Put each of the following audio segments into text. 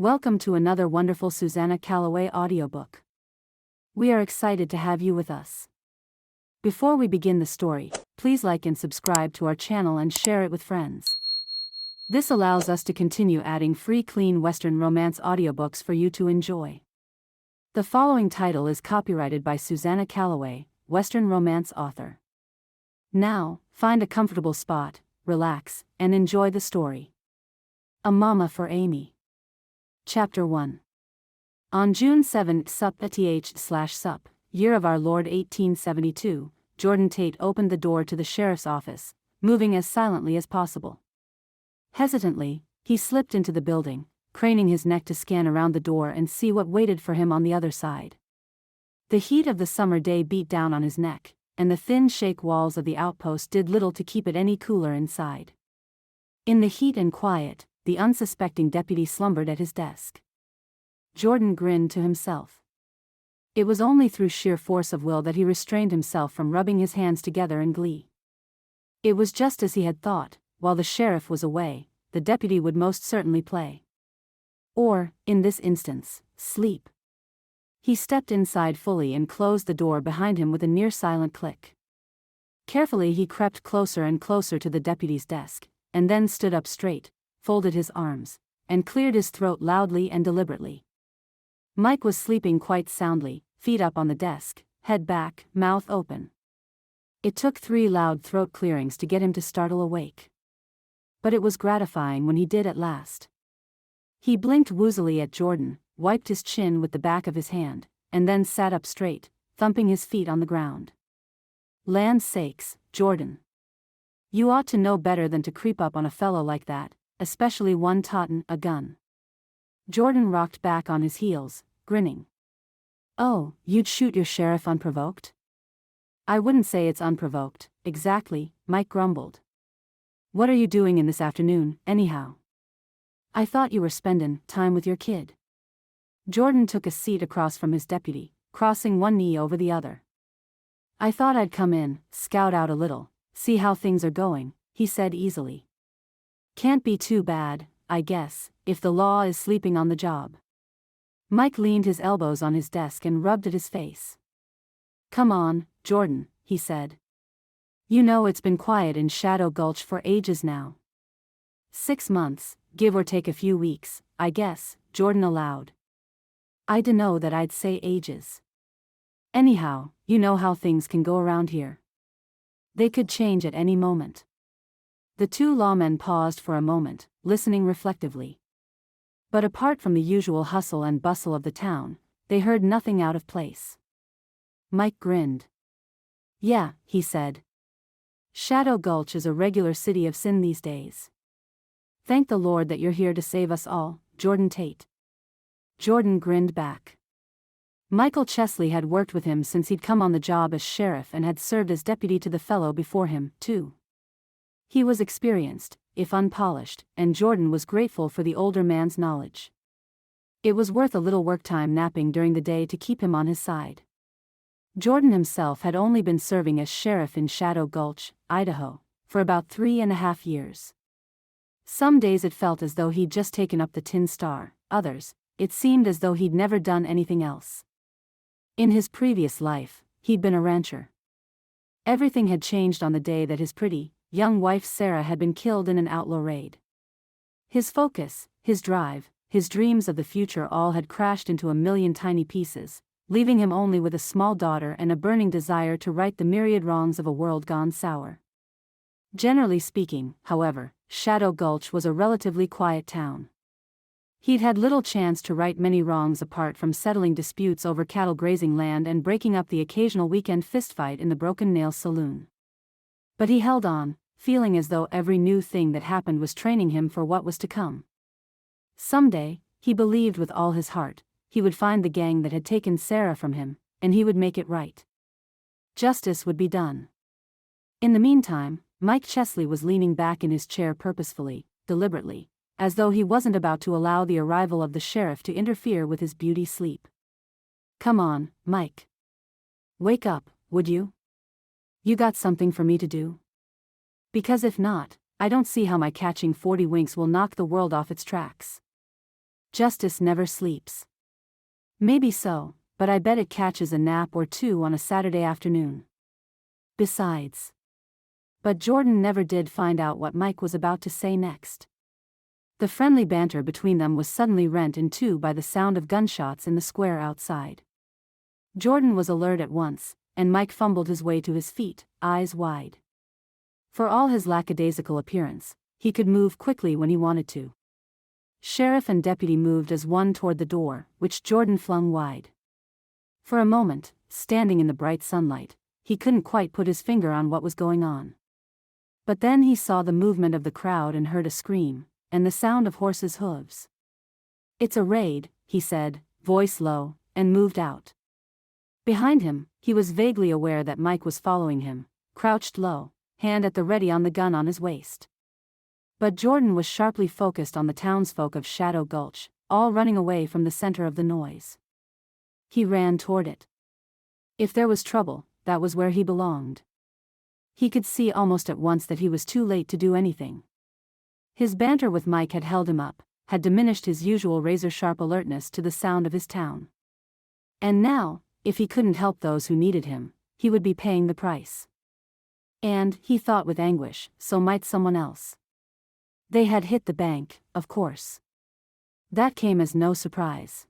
Welcome to another wonderful Susannah Calloway audiobook. We are excited to have you with us. Before we begin the story, please like and subscribe to our channel and share it with friends. This allows us to continue adding free clean Western romance audiobooks for you to enjoy. The following title is copyrighted by Susannah Calloway, Western romance author. Now, find a comfortable spot, relax, and enjoy the story. A Mama for Aimee. Chapter 1. On June 7th sup, year of our Lord 1872, Jordan Tait opened the door to the sheriff's office, moving as silently as possible. Hesitantly, he slipped into the building, craning his neck to scan around the door and see what waited for him on the other side. The heat of the summer day beat down on his neck, and the thin shake walls of the outpost did little to keep it any cooler inside. In the heat and quiet, the unsuspecting deputy slumbered at his desk. Jordan grinned to himself. It was only through sheer force of will that he restrained himself from rubbing his hands together in glee. It was just as he had thought: while the sheriff was away, the deputy would most certainly play. Or, in this instance, sleep. He stepped inside fully and closed the door behind him with a near-silent click. Carefully he crept closer and closer to the deputy's desk, and then stood up straight, folded his arms, and cleared his throat loudly and deliberately. Mike was sleeping quite soundly, feet up on the desk, head back, mouth open. It took 3 loud throat clearings to get him to startle awake. But it was gratifying when he did at last. He blinked woozily at Jordan, wiped his chin with the back of his hand, and then sat up straight, thumping his feet on the ground. Land's sakes, Jordan. You ought to know better than to creep up on a fellow like that, especially one totin' a gun. Jordan rocked back on his heels, grinning. Oh, you'd shoot your sheriff unprovoked? I wouldn't say it's unprovoked, exactly, Mike grumbled. What are you doing in this afternoon, anyhow? I thought you were spendin' time with your kid. Jordan took a seat across from his deputy, crossing one knee over the other. I thought I'd come in, scout out a little, see how things are going, he said easily. Can't be too bad, I guess, if the law is sleeping on the job. Mike leaned his elbows on his desk and rubbed at his face. Come on, Jordan, he said. You know it's been quiet in Shadow Gulch for ages now. 6 months, give or take a few weeks, I guess, Jordan allowed. I dunno that I'd say ages. Anyhow, you know how things can go around here. They could change at any moment. The 2 lawmen paused for a moment, listening reflectively. But apart from the usual hustle and bustle of the town, they heard nothing out of place. Mike grinned. Yeah, he said. Shadow Gulch is a regular city of sin these days. Thank the Lord that you're here to save us all, Jordan Tait. Jordan grinned back. Michael Chesley had worked with him since he'd come on the job as sheriff and had served as deputy to the fellow before him, too. He was experienced, if unpolished, and Jordan was grateful for the older man's knowledge. It was worth a little work time napping during the day to keep him on his side. Jordan himself had only been serving as sheriff in Shadow Gulch, Idaho, for about 3.5 years. Some days it felt as though he'd just taken up the Tin Star, others, it seemed as though he'd never done anything else. In his previous life, he'd been a rancher. Everything had changed on the day that his pretty, young wife Sarah had been killed in an outlaw raid. His focus, his drive, his dreams of the future all had crashed into a million tiny pieces, leaving him only with a small daughter and a burning desire to right the myriad wrongs of a world gone sour. Generally speaking, however, Shadow Gulch was a relatively quiet town. He'd had little chance to right many wrongs apart from settling disputes over cattle grazing land and breaking up the occasional weekend fistfight in the Broken Nail Saloon. But he held on, feeling as though every new thing that happened was training him for what was to come. Someday, he believed with all his heart, he would find the gang that had taken Sarah from him, and he would make it right. Justice would be done. In the meantime, Mike Chesley was leaning back in his chair purposefully, deliberately, as though he wasn't about to allow the arrival of the sheriff to interfere with his beauty sleep. Come on, Mike. Wake up, would you? You got something for me to do? Because if not, I don't see how my catching 40 winks will knock the world off its tracks. Justice never sleeps. Maybe so, but I bet it catches a nap or two on a Saturday afternoon. Besides. But Jordan never did find out what Mike was about to say next. The friendly banter between them was suddenly rent in two by the sound of gunshots in the square outside. Jordan was alert at once, and Mike fumbled his way to his feet, eyes wide. For all his lackadaisical appearance, he could move quickly when he wanted to. Sheriff and deputy moved as one toward the door, which Jordan flung wide. For a moment, standing in the bright sunlight, he couldn't quite put his finger on what was going on. But then he saw the movement of the crowd and heard a scream, and the sound of horses' hooves. "It's a raid," he said, voice low, and moved out. Behind him, he was vaguely aware that Mike was following him, crouched low, hand at the ready on the gun on his waist. But Jordan was sharply focused on the townsfolk of Shadow Gulch, all running away from the center of the noise. He ran toward it. If there was trouble, that was where he belonged. He could see almost at once that he was too late to do anything. His banter with Mike had held him up, had diminished his usual razor-sharp alertness to the sound of his town. And now, if he couldn't help those who needed him, he would be paying the price. And, he thought with anguish, so might someone else. They had hit the bank, of course. That came as no surprise.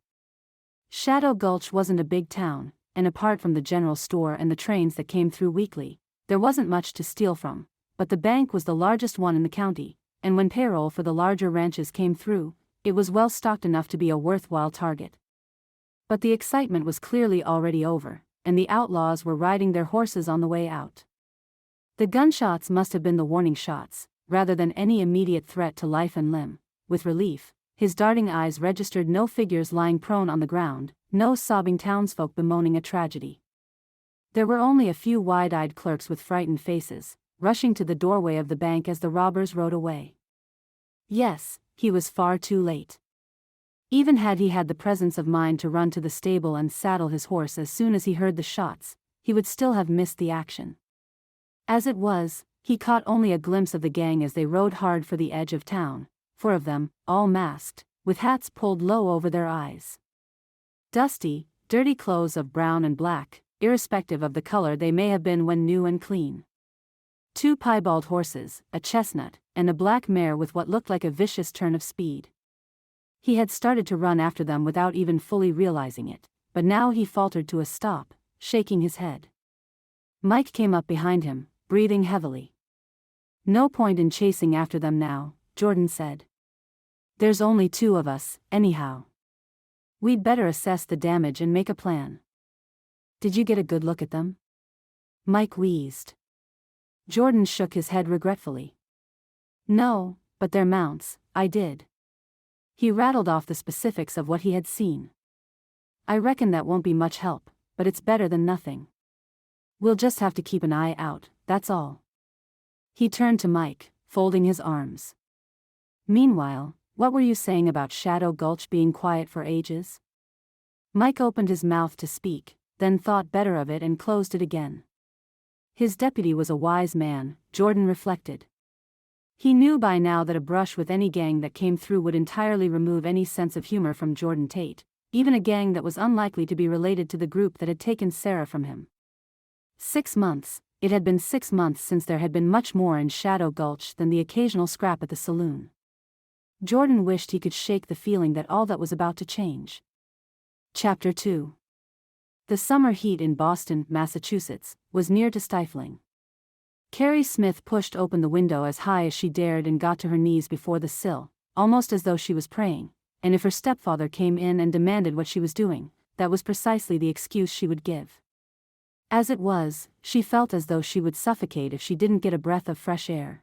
Shadow Gulch wasn't a big town, and apart from the general store and the trains that came through weekly, there wasn't much to steal from, but the bank was the largest one in the county, and when payroll for the larger ranches came through, it was well stocked enough to be a worthwhile target. But the excitement was clearly already over, and the outlaws were riding their horses on the way out. The gunshots must have been the warning shots, rather than any immediate threat to life and limb. With relief, his darting eyes registered no figures lying prone on the ground, no sobbing townsfolk bemoaning a tragedy. There were only a few wide-eyed clerks with frightened faces, rushing to the doorway of the bank as the robbers rode away. Yes, he was far too late. Even had he had the presence of mind to run to the stable and saddle his horse as soon as he heard the shots, he would still have missed the action. As it was, he caught only a glimpse of the gang as they rode hard for the edge of town, 4 of them, all masked, with hats pulled low over their eyes. Dusty, dirty clothes of brown and black, irrespective of the color they may have been when new and clean. 2 piebald horses, a chestnut, and a black mare with what looked like a vicious turn of speed. He had started to run after them without even fully realizing it, but now he faltered to a stop, shaking his head. Mike came up behind him, breathing heavily. "No point in chasing after them now," Jordan said. "There's only 2 of us, anyhow. We'd better assess the damage and make a plan." "Did you get a good look at them?" Mike wheezed. Jordan shook his head regretfully. "No, but their mounts, I did." He rattled off the specifics of what he had seen. "I reckon that won't be much help, but it's better than nothing. We'll just have to keep an eye out, that's all." He turned to Mike, folding his arms. "Meanwhile, what were you saying about Shadow Gulch being quiet for ages?" Mike opened his mouth to speak, then thought better of it and closed it again. His deputy was a wise man, Jordan reflected. He knew by now that a brush with any gang that came through would entirely remove any sense of humor from Jordan Tait, even a gang that was unlikely to be related to the group that had taken Sarah from him. 6 months, it had been 6 months since there had been much more in Shadow Gulch than the occasional scrap at the saloon. Jordan wished he could shake the feeling that all that was about to change. Chapter 2. The summer heat in Boston, Massachusetts, was near to stifling. Carey Smith pushed open the window as high as she dared and got to her knees before the sill, almost as though she was praying, and if her stepfather came in and demanded what she was doing, that was precisely the excuse she would give. As it was, she felt as though she would suffocate if she didn't get a breath of fresh air.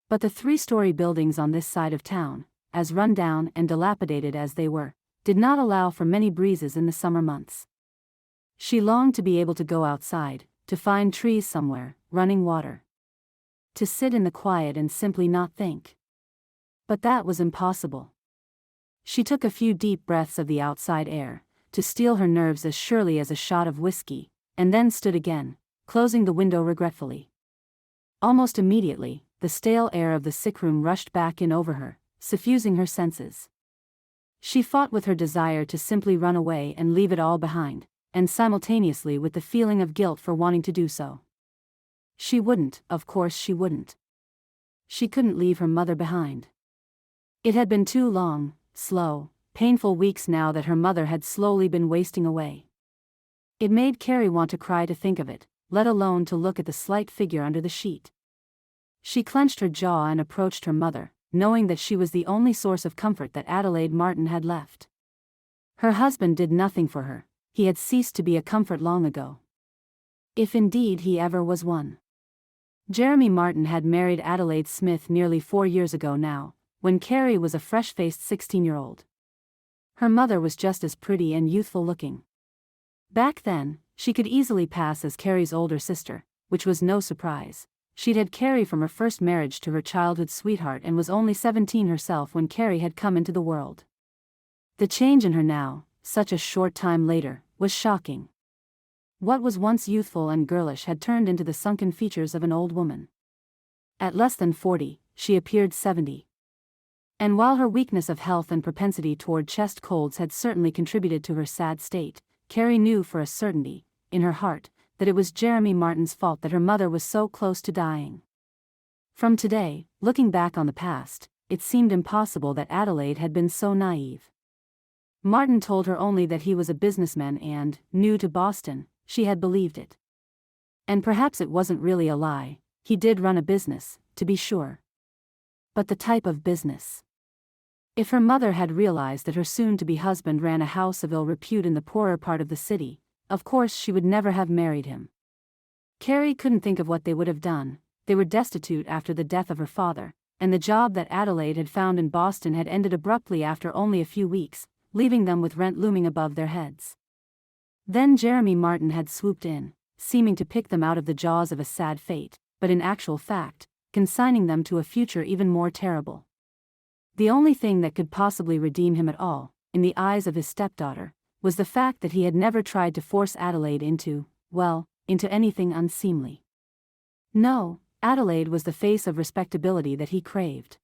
But the 3-story buildings on this side of town, as run down and dilapidated as they were, did not allow for many breezes in the summer months. She longed to be able to go outside, to find trees somewhere, running water. To sit in the quiet and simply not think. But that was impossible. She took a few deep breaths of the outside air, to steel her nerves as surely as a shot of whiskey, and then stood again, closing the window regretfully. Almost immediately, the stale air of the sickroom rushed back in over her, suffusing her senses. She fought with her desire to simply run away and leave it all behind, and simultaneously with the feeling of guilt for wanting to do so. She wouldn't, of course she wouldn't. She couldn't leave her mother behind. It had been 2 long, slow, painful weeks now that her mother had slowly been wasting away. It made Carey want to cry to think of it, let alone to look at the slight figure under the sheet. She clenched her jaw and approached her mother, knowing that she was the only source of comfort that Adelaide Martin had left. Her husband did nothing for her, he had ceased to be a comfort long ago. If indeed he ever was one. Jeremy Martin had married Adelaide Smith nearly 4 years ago now, when Carey was a fresh-faced 16-year-old. Her mother was just as pretty and youthful-looking. Back then, she could easily pass as Carey's older sister, which was no surprise. She'd had Carey from her first marriage to her childhood sweetheart and was only 17 herself when Carey had come into the world. The change in her now, such a short time later, was shocking. What was once youthful and girlish had turned into the sunken features of an old woman. At less than 40, she appeared 70. And while her weakness of health and propensity toward chest colds had certainly contributed to her sad state, Carey knew for a certainty, in her heart, that it was Jeremy Martin's fault that her mother was so close to dying. From today, looking back on the past, it seemed impossible that Adelaide had been so naive. Martin told her only that he was a businessman and, new to Boston, she had believed it. And perhaps it wasn't really a lie, he did run a business, to be sure. But the type of business. If her mother had realized that her soon-to-be husband ran a house of ill repute in the poorer part of the city, of course she would never have married him. Carey couldn't think of what they would have done. They were destitute after the death of her father, and the job that Adelaide had found in Boston had ended abruptly after only a few weeks, leaving them with rent looming above their heads. Then Jeremy Martin had swooped in, seeming to pick them out of the jaws of a sad fate, but in actual fact, consigning them to a future even more terrible. The only thing that could possibly redeem him at all, in the eyes of his stepdaughter, was the fact that he had never tried to force Adelaide into anything unseemly. No, Adelaide was the face of respectability that he craved.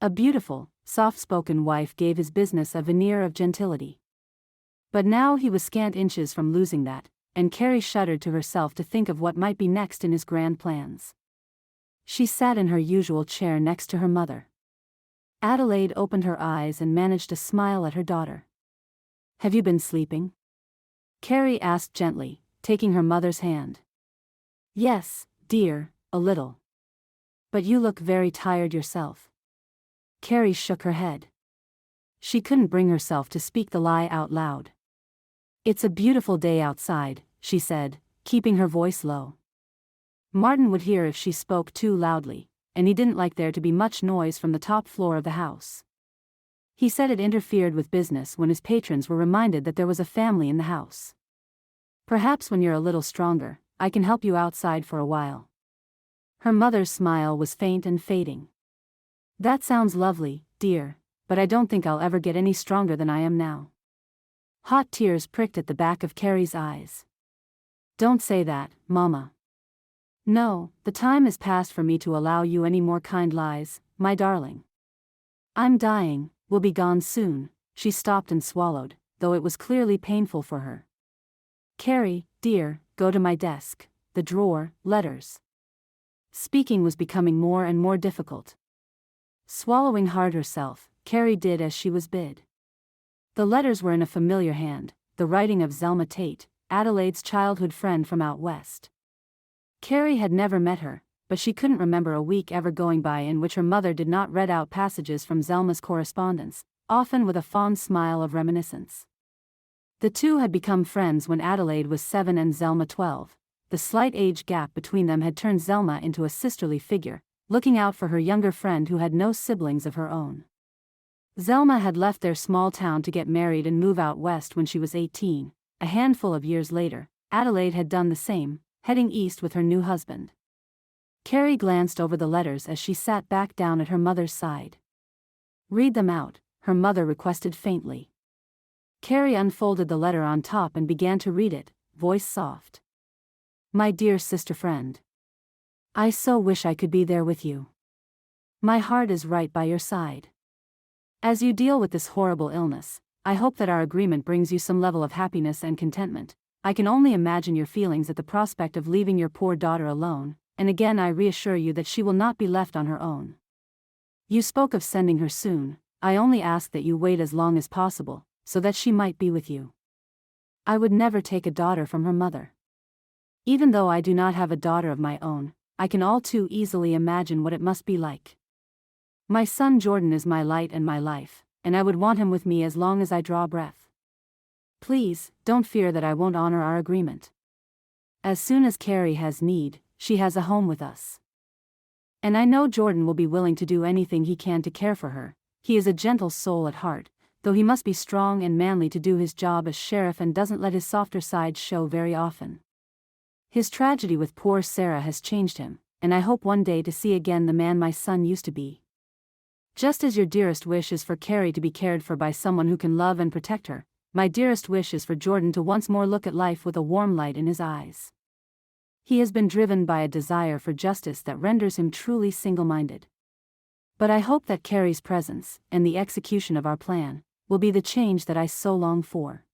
A beautiful, soft-spoken wife gave his business a veneer of gentility. But now he was scant inches from losing that, and Carey shuddered to herself to think of what might be next in his grand plans. She sat in her usual chair next to her mother. Adelaide opened her eyes and managed to smile at her daughter. "Have you been sleeping?" Carey asked gently, taking her mother's hand. "Yes, dear, a little. But you look very tired yourself." Carey shook her head. She couldn't bring herself to speak the lie out loud. "It's a beautiful day outside," she said, keeping her voice low. Martin would hear if she spoke too loudly, and he didn't like there to be much noise from the top floor of the house. He said it interfered with business when his patrons were reminded that there was a family in the house. "Perhaps when you're a little stronger, I can help you outside for a while." Her mother's smile was faint and fading. "That sounds lovely, dear, but I don't think I'll ever get any stronger than I am now." Hot tears pricked at the back of Carey's eyes. "Don't say that, Mama. No, the time is past for me to allow you any more kind lies, my darling. I'm dying, will be gone soon." She stopped and swallowed, though it was clearly painful for her. "Carey, dear, go to my desk, the drawer, letters." Speaking was becoming more and more difficult. Swallowing hard herself, Carey did as she was bid. The letters were in a familiar hand, the writing of Zelma Tait, Adelaide's childhood friend from out west. Carey had never met her, but she couldn't remember a week ever going by in which her mother did not read out passages from Zelma's correspondence, often with a fond smile of reminiscence. The two had become friends when Adelaide was 7 and Zelma 12. The slight age gap between them had turned Zelma into a sisterly figure, looking out for her younger friend who had no siblings of her own. Zelma had left their small town to get married and move out west when she was 18. A handful of years later, Adelaide had done the same, heading east with her new husband. Carey glanced over the letters as she sat back down at her mother's side. "Read them out," her mother requested faintly. Carey unfolded the letter on top and began to read it, voice soft. "My dear sister friend. I so wish I could be there with you. My heart is right by your side. As you deal with this horrible illness, I hope that our agreement brings you some level of happiness and contentment. I can only imagine your feelings at the prospect of leaving your poor daughter alone, and again I reassure you that she will not be left on her own. You spoke of sending her soon. I only ask that you wait as long as possible, so that she might be with you. I would never take a daughter from her mother. Even though I do not have a daughter of my own, I can all too easily imagine what it must be like. My son Jordan is my light and my life, and I would want him with me as long as I draw breath. Please, don't fear that I won't honor our agreement. As soon as Carey has need, she has a home with us. And I know Jordan will be willing to do anything he can to care for her. He is a gentle soul at heart, though he must be strong and manly to do his job as sheriff and doesn't let his softer side show very often. His tragedy with poor Sarah has changed him, and I hope one day to see again the man my son used to be. Just as your dearest wish is for Carey to be cared for by someone who can love and protect her, my dearest wish is for Jordan to once more look at life with a warm light in his eyes. He has been driven by a desire for justice that renders him truly single-minded. But I hope that Carey's presence, and the execution of our plan, will be the change that I so long for.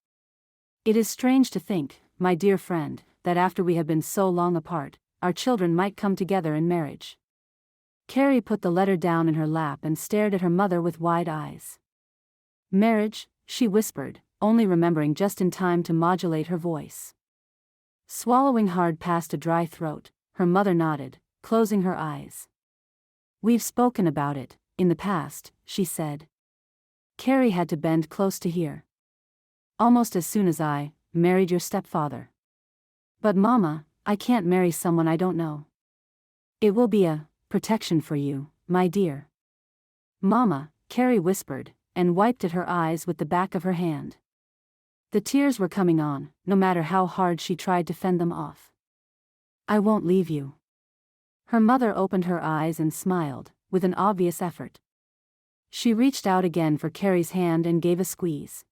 It is strange to think, my dear friend, that after we have been so long apart, our children might come together in marriage. Carey put the letter down in her lap and stared at her mother with wide eyes. Marriage, she whispered, only remembering just in time to modulate her voice. Swallowing hard past a dry throat, her mother nodded, closing her eyes. We've spoken about it, in the past, she said. Carey had to bend close to hear. Almost as soon as I married your stepfather. But Mama, I can't marry someone I don't know. It will be a protection for you, my dear. Mama, Carey whispered, and wiped at her eyes with the back of her hand. The tears were coming on, no matter how hard she tried to fend them off. I won't leave you. Her mother opened her eyes and smiled, with an obvious effort. She reached out again for Carey's hand and gave a squeeze.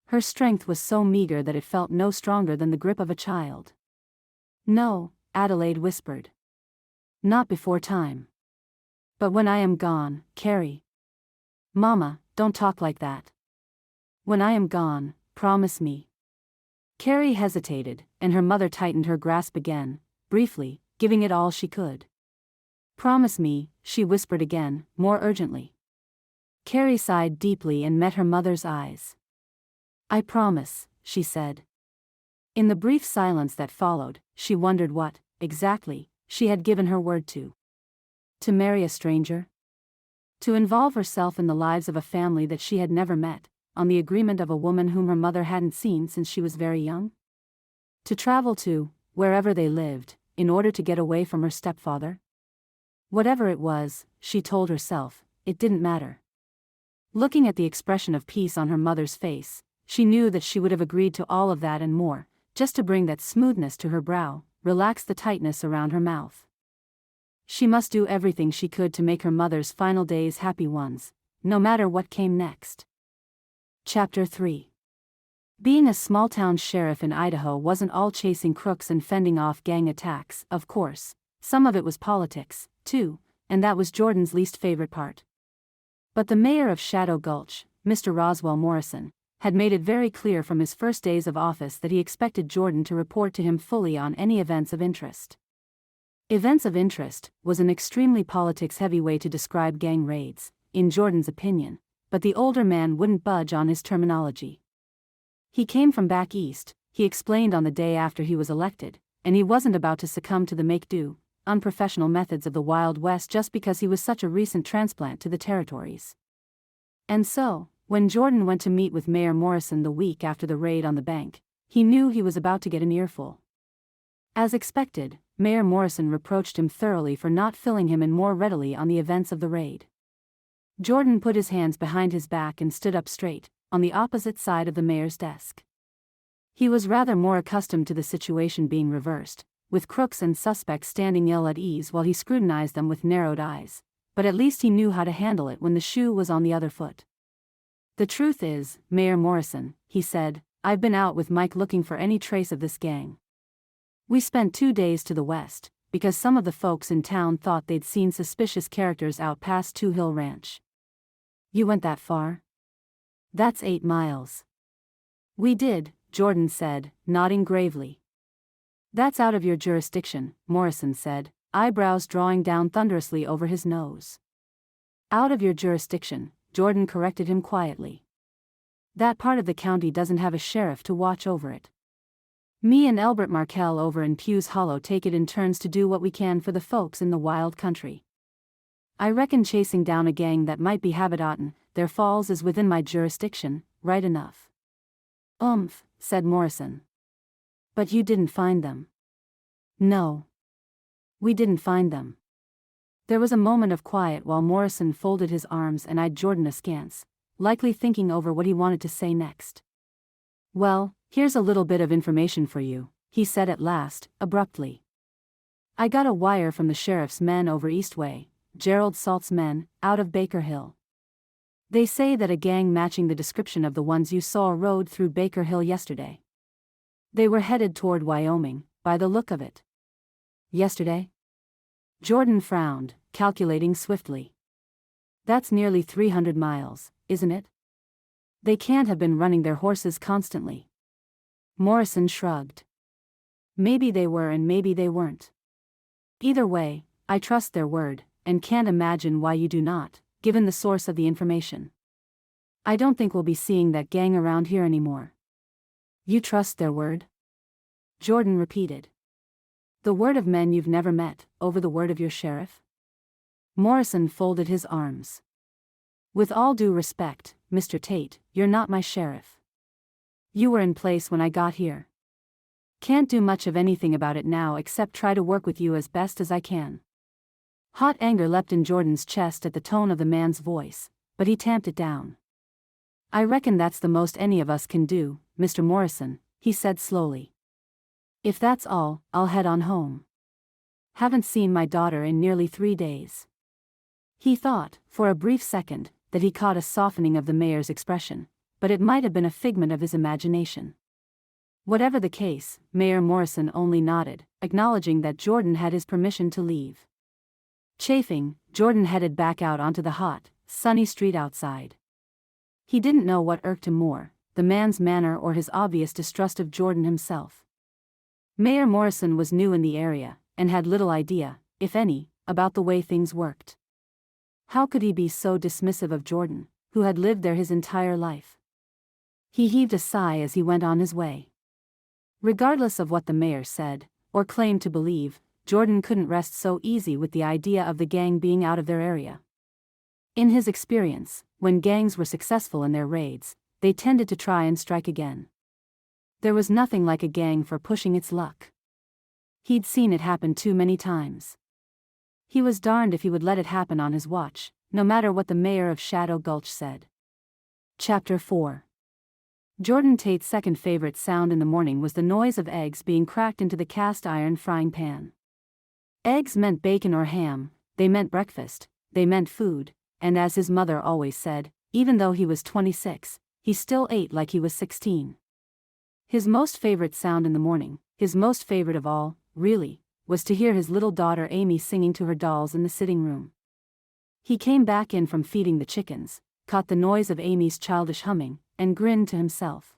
Her strength was so meager that it felt no stronger than the grip of a child. No, Adelaide whispered. Not before time. But when I am gone, Carey. Mama, don't talk like that. When I am gone, promise me. Carey hesitated, and her mother tightened her grasp again, briefly, giving it all she could. Promise me, she whispered again, more urgently. Carey sighed deeply and met her mother's eyes. I promise, she said. In the brief silence that followed, she wondered what, exactly, she had given her word to. To marry a stranger? To involve herself in the lives of a family that she had never met, on the agreement of a woman whom her mother hadn't seen since she was very young? To travel to, wherever they lived, in order to get away from her stepfather? Whatever it was, she told herself, it didn't matter. Looking at the expression of peace on her mother's face, she knew that she would have agreed to all of that and more, just to bring that smoothness to her brow, relax the tightness around her mouth. She must do everything she could to make her mother's final days happy ones, no matter what came next. Chapter 3. Being a small-town sheriff in Idaho wasn't all chasing crooks and fending off gang attacks, of course. Some of it was politics, too, and that was Jordan's least favorite part. But the mayor of Shadow Gulch, Mr. Roswell Morrison, had made it very clear from his first days of office that he expected Jordan to report to him fully on any events of interest. Events of interest was an extremely politics-heavy way to describe gang raids, in Jordan's opinion, but the older man wouldn't budge on his terminology. He came from back east, he explained on the day after he was elected, and he wasn't about to succumb to the make-do, unprofessional methods of the Wild West just because he was such a recent transplant to the territories. And so, when Jordan went to meet with Mayor Morrison the week after the raid on the bank, he knew he was about to get an earful. As expected, Mayor Morrison reproached him thoroughly for not filling him in more readily on the events of the raid. Jordan put his hands behind his back and stood up straight, on the opposite side of the mayor's desk. He was rather more accustomed to the situation being reversed, with crooks and suspects standing ill at ease while he scrutinized them with narrowed eyes, but at least he knew how to handle it when the shoe was on the other foot. The truth is, Mayor Morrison, he said, I've been out with Mike looking for any trace of this gang. We spent 2 days to the west, because some of the folks in town thought they'd seen suspicious characters out past Two Hill Ranch. You went that far? That's 8 miles. We did, Jordan said, nodding gravely. That's out of your jurisdiction, Morrison said, eyebrows drawing down thunderously over his nose. Out of your jurisdiction, Jordan corrected him quietly. That part of the county doesn't have a sheriff to watch over it. Me and Elbert Markell over in Pew's Hollow take it in turns to do what we can for the folks in the wild country. I reckon chasing down a gang that might be habitatin' their falls is within my jurisdiction, right enough. Said Morrison. But you didn't find them. No. We didn't find them. There was a moment of quiet while Morrison folded his arms and eyed Jordan askance, likely thinking over what he wanted to say next. Well, here's a little bit of information for you, he said at last, abruptly. I got a wire from the sheriff's men over East Way, Gerald Salt's men, out of Baker Hill. They say that a gang matching the description of the ones you saw rode through Baker Hill yesterday. They were headed toward Wyoming, by the look of it. Yesterday? Jordan frowned, calculating swiftly. That's nearly 300 miles, isn't it? They can't have been running their horses constantly. Morrison shrugged. Maybe they were and maybe they weren't. Either way, I trust their word, and can't imagine why you do not, given the source of the information. I don't think we'll be seeing that gang around here anymore. You trust their word? Jordan repeated. The word of men you've never met, over the word of your sheriff? Morrison folded his arms. With all due respect, Mr. Tait, you're not my sheriff. You were in place when I got here. Can't do much of anything about it now except try to work with you as best as I can. Hot anger leapt in Jordan's chest at the tone of the man's voice, but he tamped it down. I reckon that's the most any of us can do, Mr. Morrison, he said slowly. If that's all, I'll head on home. Haven't seen my daughter in nearly 3 days. He thought, for a brief second, that he caught a softening of the mayor's expression, but it might have been a figment of his imagination. Whatever the case, Mayor Morrison only nodded, acknowledging that Jordan had his permission to leave. Chafing, Jordan headed back out onto the hot, sunny street outside. He didn't know what irked him more, the man's manner or his obvious distrust of Jordan himself. Mayor Morrison was new in the area, and had little idea, if any, about the way things worked. How could he be so dismissive of Jordan, who had lived there his entire life? He heaved a sigh as he went on his way. Regardless of what the mayor said, or claimed to believe, Jordan couldn't rest so easy with the idea of the gang being out of their area. In his experience, when gangs were successful in their raids, they tended to try and strike again. There was nothing like a gang for pushing its luck. He'd seen it happen too many times. He was darned if he would let it happen on his watch, no matter what the mayor of Shadow Gulch said. Chapter 4. Jordan Tait's second favorite sound in the morning was the noise of eggs being cracked into the cast iron frying pan. Eggs meant bacon or ham, they meant breakfast, they meant food, and as his mother always said, even though he was 26, he still ate like he was 16. His most favorite sound in the morning, his most favorite of all, really, was to hear his little daughter Aimee singing to her dolls in the sitting room. He came back in from feeding the chickens, caught the noise of Aimee's childish humming, and grinned to himself.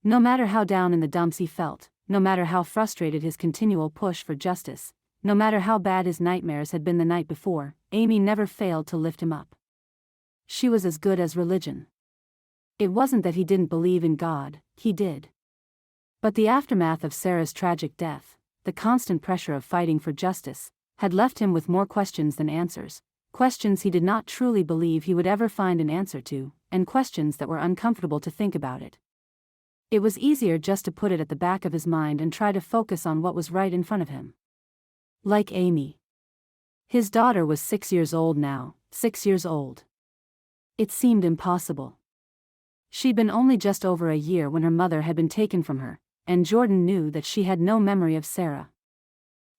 No matter how down in the dumps he felt, no matter how frustrated his continual push for justice, no matter how bad his nightmares had been the night before, Aimee never failed to lift him up. She was as good as religion. It wasn't that he didn't believe in God, he did. But the aftermath of Sarah's tragic death, the constant pressure of fighting for justice, had left him with more questions than answers, questions he did not truly believe he would ever find an answer to, and questions that were uncomfortable to think about it. It was easier just to put it at the back of his mind and try to focus on what was right in front of him. Like Aimee. His daughter was 6 years old now, 6 years old. It seemed impossible. She'd been only just over a year when her mother had been taken from her, and Jordan knew that she had no memory of Sarah.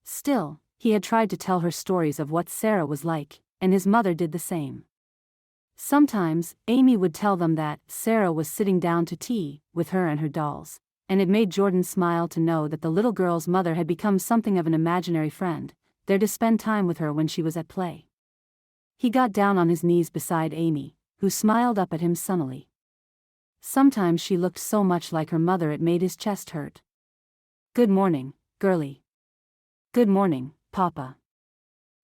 Still, he had tried to tell her stories of what Sarah was like, and his mother did the same. Sometimes, Aimee would tell them that Sarah was sitting down to tea with her and her dolls, and it made Jordan smile to know that the little girl's mother had become something of an imaginary friend, there to spend time with her when she was at play. He got down on his knees beside Aimee, who smiled up at him sunnily. Sometimes she looked so much like her mother it made his chest hurt. "Good morning, girlie." "Good morning, Papa.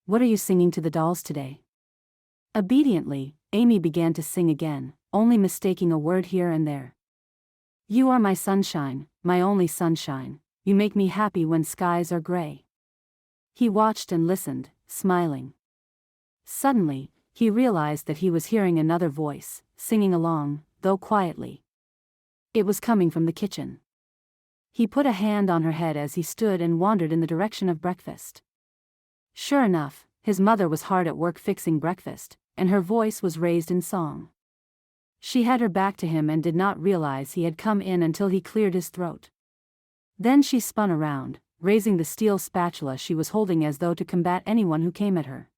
What are you singing to the dolls today?" Obediently, Aimee began to sing again, only mistaking a word here and there. "You are my sunshine, my only sunshine, you make me happy when skies are gray." He watched and listened, smiling. Suddenly, he realized that he was hearing another voice, singing along, though quietly. It was coming from the kitchen. He put a hand on her head as he stood and wandered in the direction of breakfast. Sure enough, his mother was hard at work fixing breakfast, and her voice was raised in song. She had her back to him and did not realize he had come in until he cleared his throat. Then she spun around, raising the steel spatula she was holding as though to combat anyone who came at her.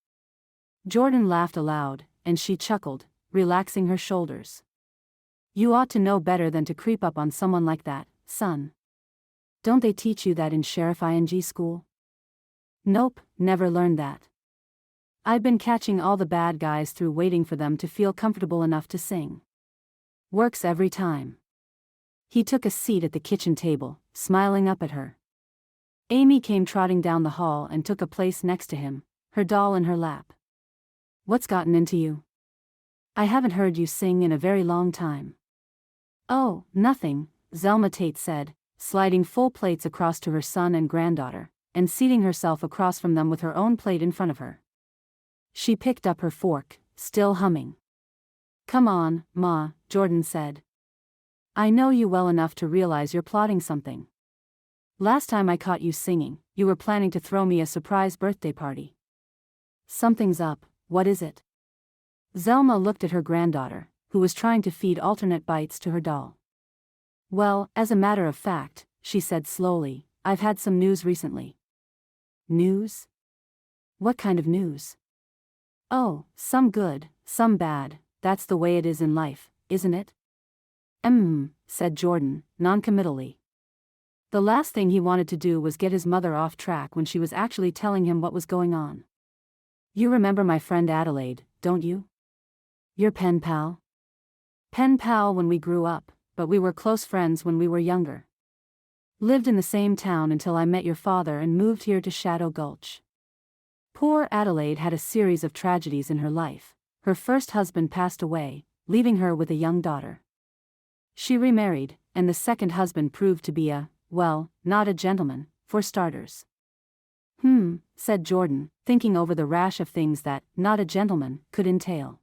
Jordan laughed aloud, and she chuckled, relaxing her shoulders. "You ought to know better than to creep up on someone like that, son. Don't they teach you that in Sheriff ING school?" "Nope, never learned that. I've been catching all the bad guys through waiting for them to feel comfortable enough to sing. Works every time." He took a seat at the kitchen table, smiling up at her. Aimee came trotting down the hall and took a place next to him, her doll in her lap. "What's gotten into you? I haven't heard you sing in a very long time." "Oh, nothing," Zelma Tait said, sliding full plates across to her son and granddaughter, and seating herself across from them with her own plate in front of her. She picked up her fork, still humming. "Come on, Ma," Jordan said. "I know you well enough to realize you're plotting something. Last time I caught you singing, you were planning to throw me a surprise birthday party. Something's up, what is it?" Zelma looked at her granddaughter, who was trying to feed alternate bites to her doll. "Well, as a matter of fact," she said slowly, "I've had some news recently." "News? What kind of news?" "Oh, some good, some bad, that's the way it is in life, isn't it?" Said Jordan, noncommittally. The last thing he wanted to do was get his mother off track when she was actually telling him what was going on. "You remember my friend Adelaide, don't you? Your pen pal?" "Pen pal when we grew up, but we were close friends when we were younger. Lived in the same town until I met your father and moved here to Shadow Gulch." Poor Adelaide had a series of tragedies in her life. Her first husband passed away, leaving her with a young daughter. She remarried, and the second husband proved to be well, not a gentleman, for starters. Said Jordan, thinking over the rash of things that, not a gentleman, could entail.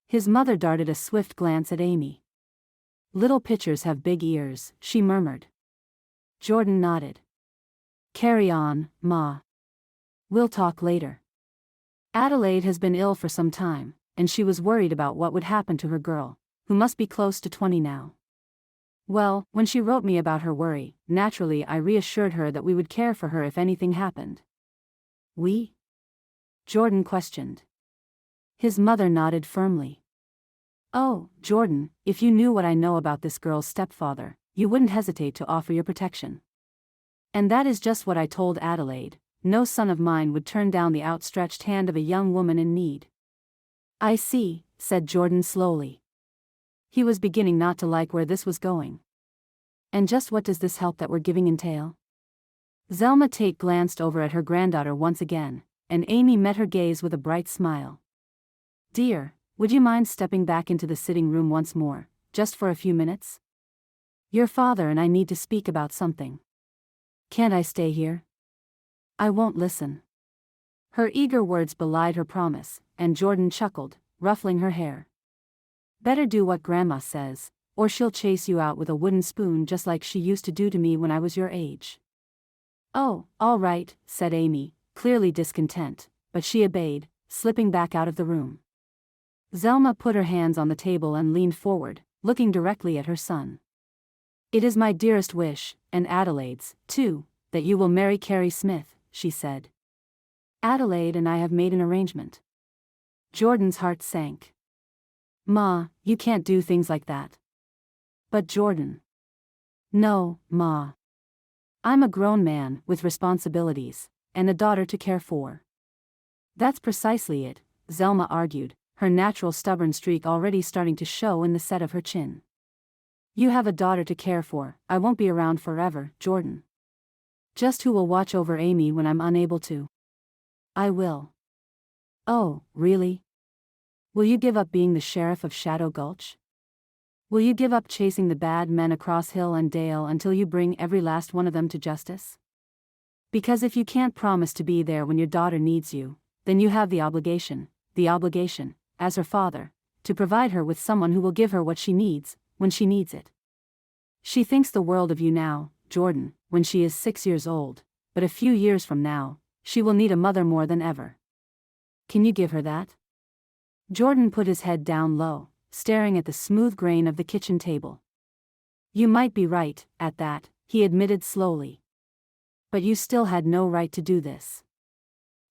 His mother darted a swift glance at Aimee. "Little pitchers have big ears," she murmured. Jordan nodded. "Carry on, Ma. We'll talk later. Adelaide has been ill for some time, and she was worried about what would happen to her girl, who must be close to 20 now. Well, when she wrote me about her worry, naturally I reassured her that we would care for her if anything happened." "We?" Jordan questioned. His mother nodded firmly. "Oh, Jordan, if you knew what I know about this girl's stepfather, you wouldn't hesitate to offer your protection. And that is just what I told Adelaide. No son of mine would turn down the outstretched hand of a young woman in need." "I see," said Jordan slowly. He was beginning not to like where this was going. "And just what does this help that we're giving entail?" Zelma Tait glanced over at her granddaughter once again, and Aimee met her gaze with a bright smile. "Dear, would you mind stepping back into the sitting room once more, just for a few minutes? Your father and I need to speak about something." "Can't I stay here?" "I won't listen." Her eager words belied her promise, and Jordan chuckled, ruffling her hair. "Better do what Grandma says, or she'll chase you out with a wooden spoon just like she used to do to me when I was your age." "Oh, all right," said Aimee, clearly discontent, but she obeyed, slipping back out of the room. Zelma put her hands on the table and leaned forward, looking directly at her son. "It is my dearest wish, and Adelaide's, too, that you will marry Carey Smith," she said. "Adelaide and I have made an arrangement." Jordan's heart sank. "Ma, you can't do things like that." "But Jordan." "No, Ma. I'm a grown man, with responsibilities, and a daughter to care for." "That's precisely it," Zelma argued, her natural stubborn streak already starting to show in the set of her chin. "You have a daughter to care for. I won't be around forever, Jordan. Just who will watch over Aimee when I'm unable to?" "I will." "Oh, really? Will you give up being the sheriff of Shadow Gulch? Will you give up chasing the bad men across hill and dale until you bring every last one of them to justice? Because if you can't promise to be there when your daughter needs you, then you have the obligation, as her father, to provide her with someone who will give her what she needs, when she needs it. She thinks the world of you now, Jordan, when she is 6 years old, but a few years from now, she will need a mother more than ever. Can you give her that?" Jordan put his head down low, staring at the smooth grain of the kitchen table. "You might be right, at that," he admitted slowly. "But you still had no right to do this.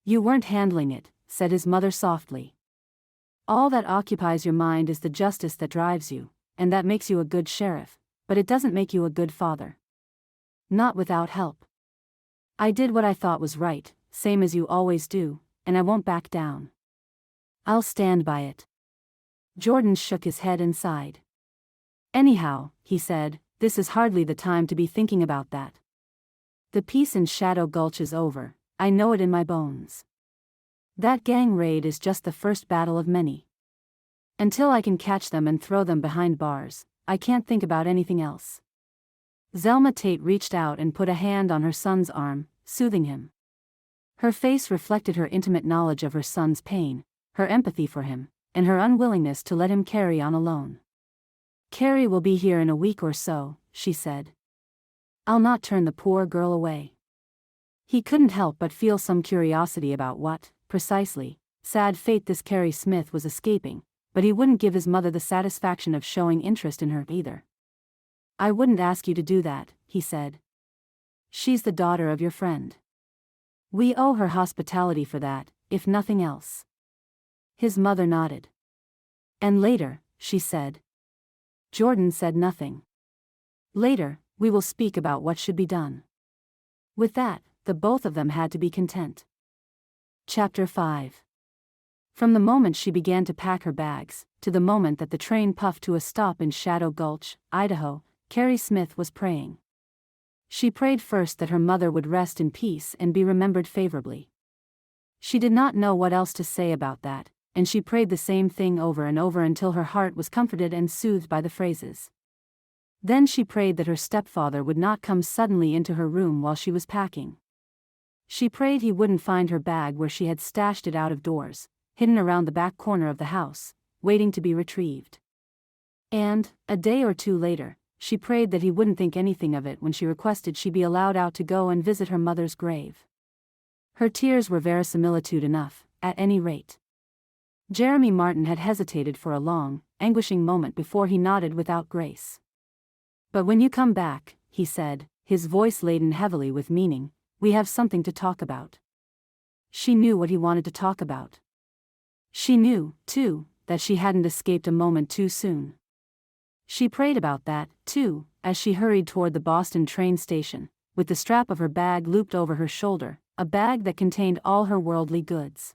You weren't handling it," said his mother softly. "All that occupies your mind is the justice that drives you, and that makes you a good sheriff, but it doesn't make you a good father. Not without help. I did what I thought was right, same as you always do, and I won't back down. I'll stand by it." Jordan shook his head and sighed. "Anyhow," he said, "this is hardly the time to be thinking about that. The peace in Shadow Gulch is over, I know it in my bones. That gang raid is just the first battle of many. Until I can catch them and throw them behind bars, I can't think about anything else." Zelma Tait reached out and put a hand on her son's arm, soothing him. Her face reflected her intimate knowledge of her son's pain, her empathy for him, and her unwillingness to let him carry on alone. "Carey will be here in a week or so," she said. "I'll not turn the poor girl away." He couldn't help but feel some curiosity about what, precisely, sad fate this Carey Smith was escaping, but he wouldn't give his mother the satisfaction of showing interest in her either. "I wouldn't ask you to do that," he said. "She's the daughter of your friend. We owe her hospitality for that, if nothing else." His mother nodded. "And later," she said. Jordan said nothing. "Later, we will speak about what should be done." With that, the both of them had to be content. Chapter 5. From the moment she began to pack her bags, to the moment that the train puffed to a stop in Shadow Gulch, Idaho, Carey Smith was praying. She prayed first that her mother would rest in peace and be remembered favorably. She did not know what else to say about that, and she prayed the same thing over and over until her heart was comforted and soothed by the phrases. Then she prayed that her stepfather would not come suddenly into her room while she was packing. She prayed he wouldn't find her bag where she had stashed it out of doors, hidden around the back corner of the house, waiting to be retrieved. And, a day or two later, she prayed that he wouldn't think anything of it when she requested she be allowed out to go and visit her mother's grave. Her tears were verisimilitude enough, at any rate. Jeremy Martin had hesitated for a long, anguishing moment before he nodded without grace. "But when you come back," he said, his voice laden heavily with meaning, "we have something to talk about." She knew what he wanted to talk about. She knew, too, that she hadn't escaped a moment too soon. She prayed about that, too, as she hurried toward the Boston train station, with the strap of her bag looped over her shoulder, a bag that contained all her worldly goods.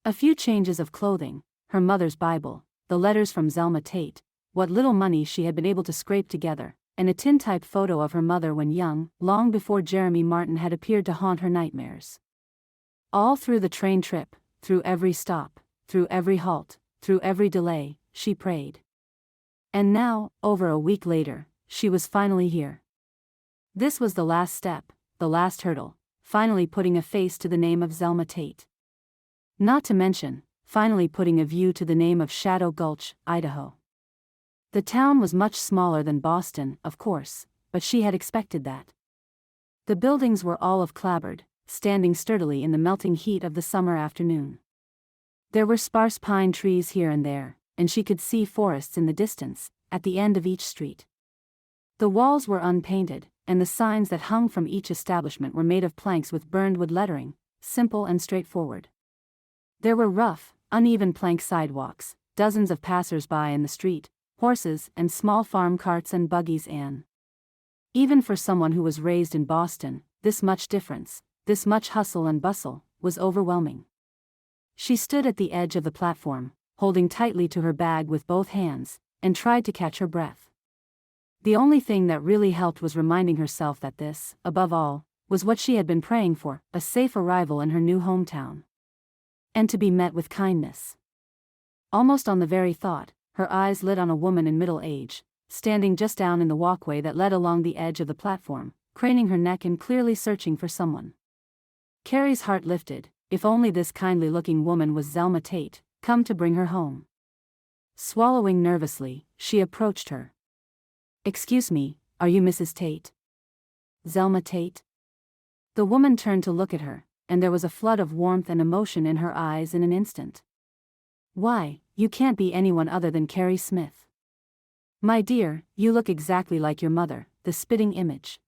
A few changes of clothing, her mother's Bible, the letters from Zelma Tait, what little money she had been able to scrape together, and a tintype photo of her mother when young, long before Jeremy Martin had appeared to haunt her nightmares. All through the train trip, through every stop, through every halt, through every delay, she prayed. And now, over a week later, she was finally here. This was the last step, the last hurdle, finally putting a face to the name of Zelma Tait. Not to mention, finally putting a view to the name of Shadow Gulch, Idaho. The town was much smaller than Boston, of course, but she had expected that. The buildings were all of clapboard, standing sturdily in the melting heat of the summer afternoon. There were sparse pine trees here and there, and she could see forests in the distance, at the end of each street. The walls were unpainted, and the signs that hung from each establishment were made of planks with burned wood lettering, simple and straightforward. There were rough, uneven plank sidewalks, dozens of passers-by in the street, horses and small farm carts and buggies and, even for someone who was raised in Boston, this much difference, this much hustle and bustle, was overwhelming. She stood at the edge of the platform, holding tightly to her bag with both hands, and tried to catch her breath. The only thing that really helped was reminding herself that this, above all, was what she had been praying for, a safe arrival in her new hometown. And to be met with kindness. Almost on the very thought, her eyes lit on a woman in middle age, standing just down in the walkway that led along the edge of the platform, craning her neck and clearly searching for someone. Carey's heart lifted. If only this kindly-looking woman was Zelma Tait, come to bring her home. Swallowing nervously, she approached her. "Excuse me, are you Mrs. Tait? Zelma Tait?" The woman turned to look at her, and there was a flood of warmth and emotion in her eyes in an instant. "Why, you can't be anyone other than Carey Smith. My dear, you look exactly like your mother, the spitting image."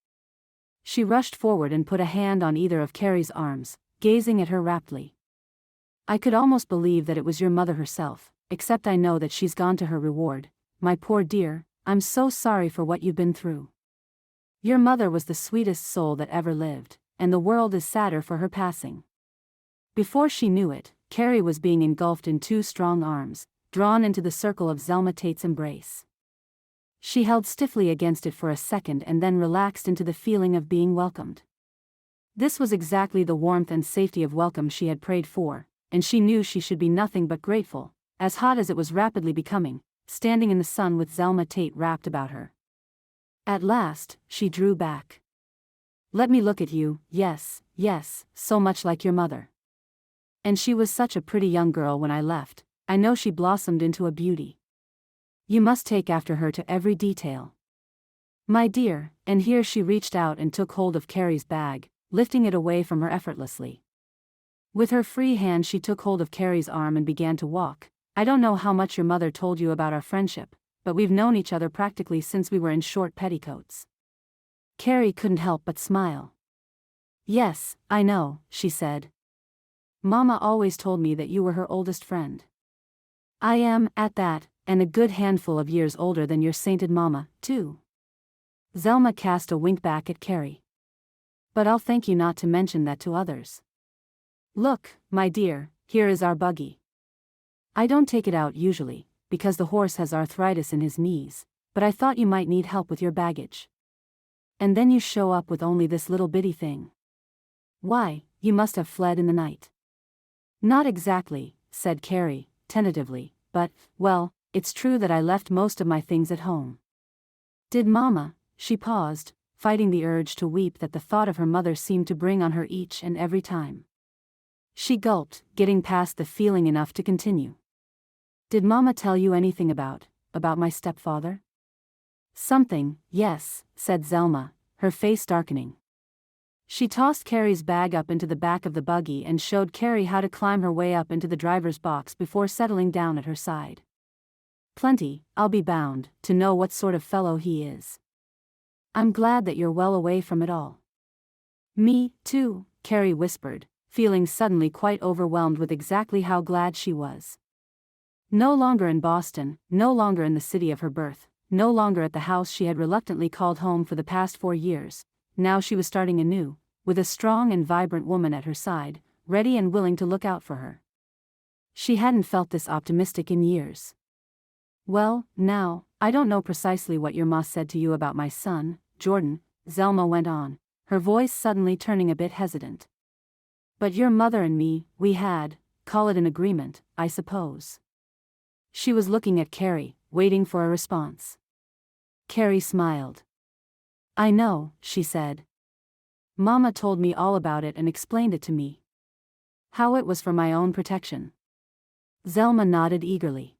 She rushed forward and put a hand on either of Carey's arms, gazing at her raptly. "I could almost believe that it was your mother herself, except I know that she's gone to her reward. My poor dear, I'm so sorry for what you've been through. Your mother was the sweetest soul that ever lived, and the world is sadder for her passing." Before she knew it, Carey was being engulfed in two strong arms, drawn into the circle of Zelma Tait's embrace. She held stiffly against it for a second and then relaxed into the feeling of being welcomed. This was exactly the warmth and safety of welcome she had prayed for, and she knew she should be nothing but grateful, as hot as it was rapidly becoming, standing in the sun with Zelma Tait wrapped about her. At last, she drew back. "Let me look at you. Yes, yes, so much like your mother. And she was such a pretty young girl when I left. I know she blossomed into a beauty. You must take after her to every detail. My dear," and here she reached out and took hold of Carey's bag, lifting it away from her effortlessly. With her free hand she took hold of Carey's arm and began to walk. "I don't know how much your mother told you about our friendship, but we've known each other practically since we were in short petticoats." Carey couldn't help but smile. "Yes, I know," she said. "Mama always told me that you were her oldest friend. I am, at that, and a good handful of years older than your sainted mama, too." Zelma cast a wink back at Carey. "But I'll thank you not to mention that to others. Look, my dear, here is our buggy. I don't take it out usually, because the horse has arthritis in his knees, but I thought you might need help with your baggage. And then you show up with only this little bitty thing. Why, you must have fled in the night." "Not exactly," said Carey, tentatively, "but, well, it's true that I left most of my things at home." "Did Mama?" She paused, fighting the urge to weep that the thought of her mother seemed to bring on her each and every time. She gulped, getting past the feeling enough to continue. "Did Mama tell you anything about my stepfather?" "Something, yes," said Zelma, her face darkening. She tossed Carey's bag up into the back of the buggy and showed Carey how to climb her way up into the driver's box before settling down at her side. "Plenty, I'll be bound, to know what sort of fellow he is. I'm glad that you're well away from it all." "Me, too," Carey whispered, feeling suddenly quite overwhelmed with exactly how glad she was. No longer in Boston, no longer in the city of her birth, no longer at the house she had reluctantly called home for the past 4 years, now she was starting anew, with a strong and vibrant woman at her side, ready and willing to look out for her. She hadn't felt this optimistic in years. "Well, now, I don't know precisely what your ma said to you about my son, Jordan," Zelma went on, her voice suddenly turning a bit hesitant. "But your mother and me, we had, call it an agreement, I suppose." She was looking at Carey, waiting for a response. Carey smiled. "I know," she said. "Mama told me all about it and explained it to me. How it was for my own protection." Zelma nodded eagerly.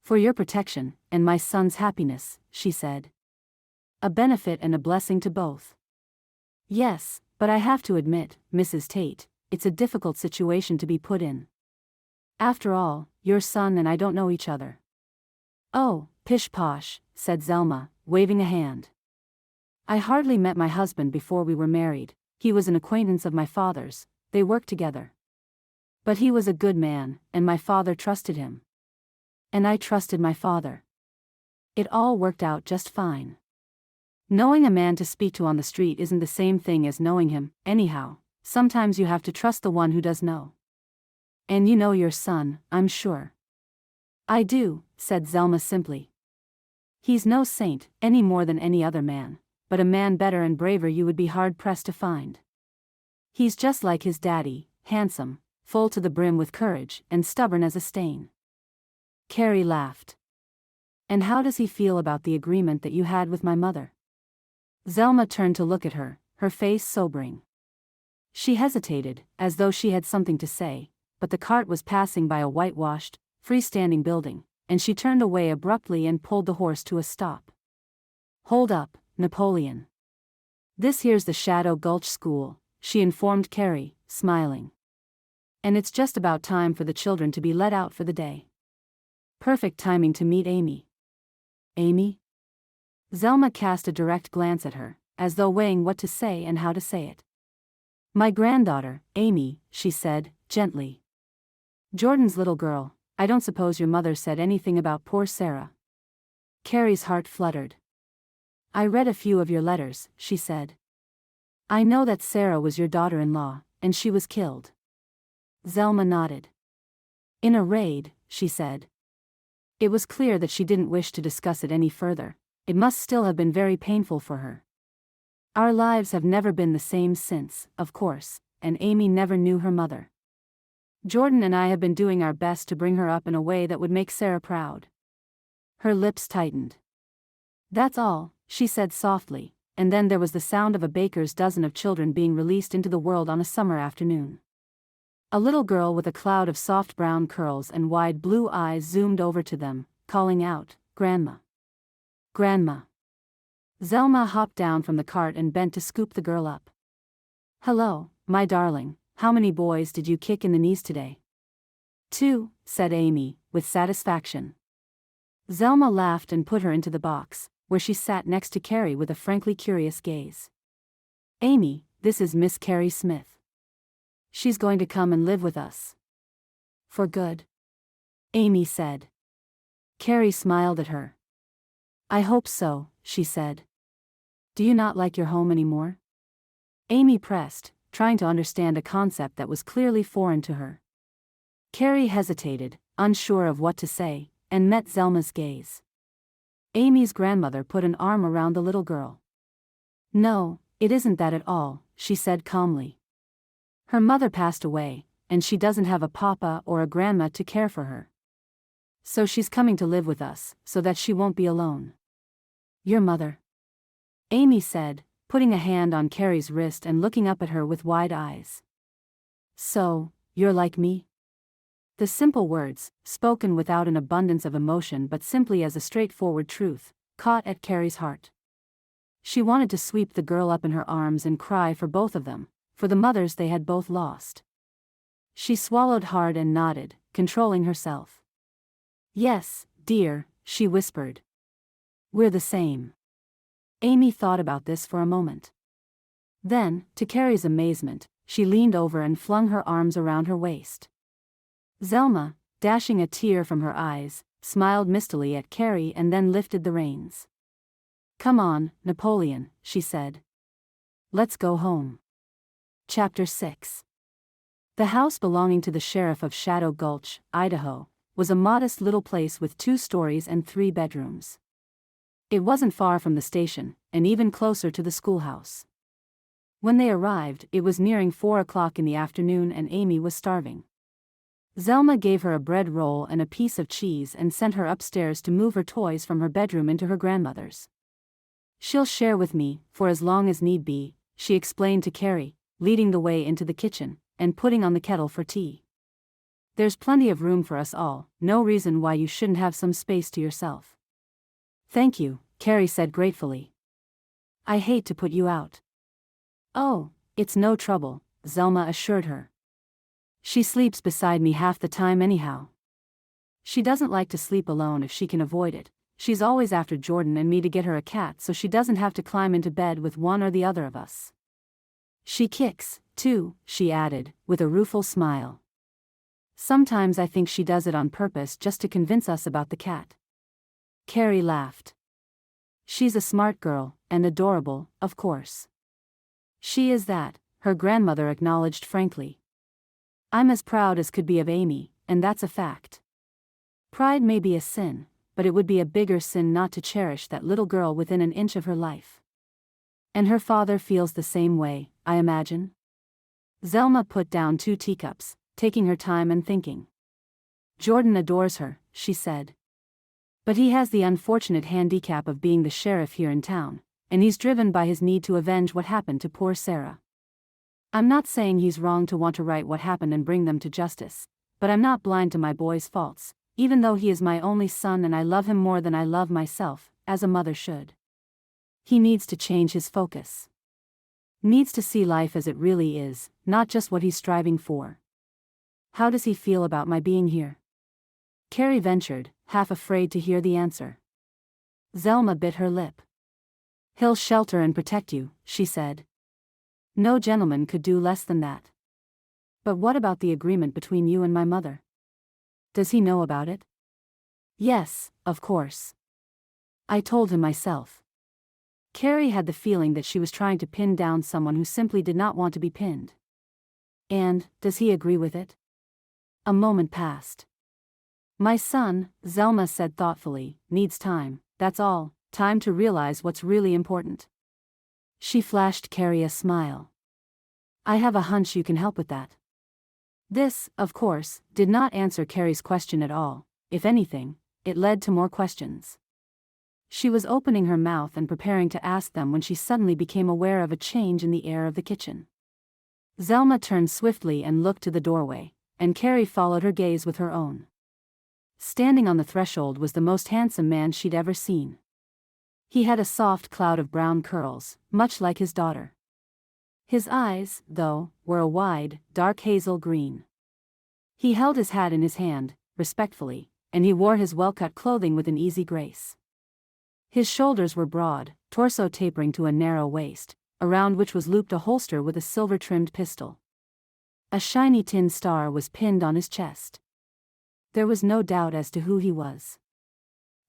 "For your protection, and my son's happiness," she said. "A benefit and a blessing to both." "Yes, but I have to admit, Mrs. Tait, it's a difficult situation to be put in. After all, your son and I don't know each other." "Oh, pish-posh," said Zelma, waving a hand. "I hardly met my husband before we were married. He was an acquaintance of my father's, they worked together. But he was a good man, and my father trusted him. And I trusted my father. It all worked out just fine. Knowing a man to speak to on the street isn't the same thing as knowing him, anyhow. Sometimes you have to trust the one who does know. And you know your son, I'm sure." I do, said Zelma simply. He's no saint, any more than any other man, but a man better and braver you would be hard-pressed to find. He's just like his daddy, handsome, full to the brim with courage, and stubborn as a stain. Carey laughed. And how does he feel about the agreement that you had with my mother? Zelma turned to look at her, her face sobering. She hesitated, as though she had something to say, but the cart was passing by a whitewashed, freestanding building, and she turned away abruptly and pulled the horse to a stop. Hold up, Napoleon. This here's the Shadow Gulch school, she informed Carey, smiling. And it's just about time for the children to be let out for the day. Perfect timing to meet Aimee. Aimee? Zelma cast a direct glance at her, as though weighing what to say and how to say it. My granddaughter, Aimee, she said, gently. Jordan's little girl. I don't suppose your mother said anything about poor Sarah. Carey's heart fluttered. I read a few of your letters, she said. I know that Sarah was your daughter-in-law, and she was killed. Zelma nodded. In a raid, she said. It was clear that she didn't wish to discuss it any further. It must still have been very painful for her. Our lives have never been the same since, of course, and Aimee never knew her mother. Jordan and I have been doing our best to bring her up in a way that would make Sarah proud. Her lips tightened. That's all, she said softly, and then there was the sound of a baker's dozen of children being released into the world on a summer afternoon. A little girl with a cloud of soft brown curls and wide blue eyes zoomed over to them, calling out, Grandma. Grandma. Zelma hopped down from the cart and bent to scoop the girl up. Hello, my darling. How many boys did you kick in the knees today? 2, said Aimee, with satisfaction. Zelma laughed and put her into the box, where she sat next to Carey with a frankly curious gaze. Aimee, this is Miss Carey Smith. She's going to come and live with us. For good? Aimee said. Carey smiled at her. I hope so, she said. Do you not like your home anymore? Aimee pressed, trying to understand a concept that was clearly foreign to her. Carey hesitated, unsure of what to say, and met Zelma's gaze. Aimee's grandmother put an arm around the little girl. No, it isn't that at all, she said calmly. Her mother passed away, and she doesn't have a papa or a grandma to care for her. So she's coming to live with us, so that she won't be alone. Your mother? Aimee said, putting a hand on Carey's wrist and looking up at her with wide eyes. So, you're like me? The simple words, spoken without an abundance of emotion but simply as a straightforward truth, caught at Carey's heart. She wanted to sweep the girl up in her arms and cry for both of them, for the mothers they had both lost. She swallowed hard and nodded, controlling herself. Yes, dear, she whispered. We're the same. Aimee thought about this for a moment. Then, to Carey's amazement, she leaned over and flung her arms around her waist. Zelma, dashing a tear from her eyes, smiled mistily at Carey and then lifted the reins. Come on, Napoleon, she said. Let's go home. Chapter 6. The house belonging to the sheriff of Shadow Gulch, Idaho, was a modest little place with 2 stories and 3 bedrooms. It wasn't far from the station, and even closer to the schoolhouse. When they arrived, it was nearing 4 o'clock in the afternoon and Aimee was starving. Zelma gave her a bread roll and a piece of cheese and sent her upstairs to move her toys from her bedroom into her grandmother's. She'll share with me, for as long as need be, she explained to Carey, leading the way into the kitchen, and putting on the kettle for tea. There's plenty of room for us all, no reason why you shouldn't have some space to yourself. Thank you, Carey said gratefully. I hate to put you out. Oh, it's no trouble, Zelma assured her. She sleeps beside me half the time anyhow. She doesn't like to sleep alone if she can avoid it. She's always after Jordan and me to get her a cat so she doesn't have to climb into bed with one or the other of us. She kicks, too, she added, with a rueful smile. Sometimes I think she does it on purpose just to convince us about the cat. Carey laughed. She's a smart girl, and adorable, of course. She is that, her grandmother acknowledged frankly. I'm as proud as could be of Aimee, and that's a fact. Pride may be a sin, but it would be a bigger sin not to cherish that little girl within an inch of her life. And her father feels the same way, I imagine? Zelma put down 2 teacups, taking her time and thinking. Jordan adores her, she said. But he has the unfortunate handicap of being the sheriff here in town, and he's driven by his need to avenge what happened to poor Sarah. I'm not saying he's wrong to want to right what happened and bring them to justice, but I'm not blind to my boy's faults, even though he is my only son and I love him more than I love myself, as a mother should. He needs to change his focus. Needs to see life as it really is, not just what he's striving for. How does he feel about my being here? Carey ventured, half afraid to hear the answer. Zelma bit her lip. He'll shelter and protect you, she said. No gentleman could do less than that. But what about the agreement between you and my mother? Does he know about it? Yes, of course. I told him myself. Carey had the feeling that she was trying to pin down someone who simply did not want to be pinned. And, does he agree with it? A moment passed. My son, Zelma said thoughtfully, needs time, that's all, time to realize what's really important. She flashed Carey a smile. I have a hunch you can help with that. This, of course, did not answer Carey's question at all. If anything, it led to more questions. She was opening her mouth and preparing to ask them when she suddenly became aware of a change in the air of the kitchen. Zelma turned swiftly and looked to the doorway, and Carey followed her gaze with her own. Standing on the threshold was the most handsome man she'd ever seen. He had a soft cloud of brown curls, much like his daughter. His eyes, though, were a wide, dark hazel green. He held his hat in his hand, respectfully, and he wore his well-cut clothing with an easy grace. His shoulders were broad, torso tapering to a narrow waist, around which was looped a holster with a silver-trimmed pistol. A shiny tin star was pinned on his chest. There was no doubt as to who he was.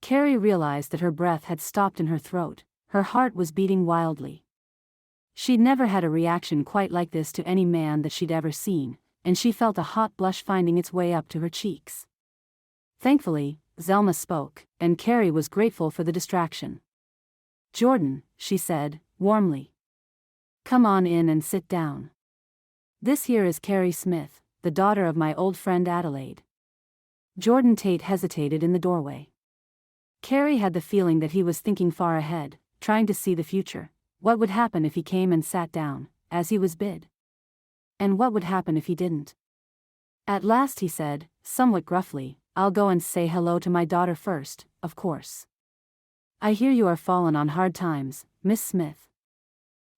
Carey realized that her breath had stopped in her throat, her heart was beating wildly. She'd never had a reaction quite like this to any man that she'd ever seen, and she felt a hot blush finding its way up to her cheeks. Thankfully, Zelma spoke, and Carey was grateful for the distraction. Jordan, she said, warmly. Come on in and sit down. This here is Carey Smith, the daughter of my old friend Adelaide. Jordan Tait hesitated in the doorway. Carey had the feeling that he was thinking far ahead, trying to see the future. What would happen if he came and sat down, as he was bid? And what would happen if he didn't? At last he said, somewhat gruffly, I'll go and say hello to my daughter first, of course. I hear you are fallen on hard times, Miss Smith.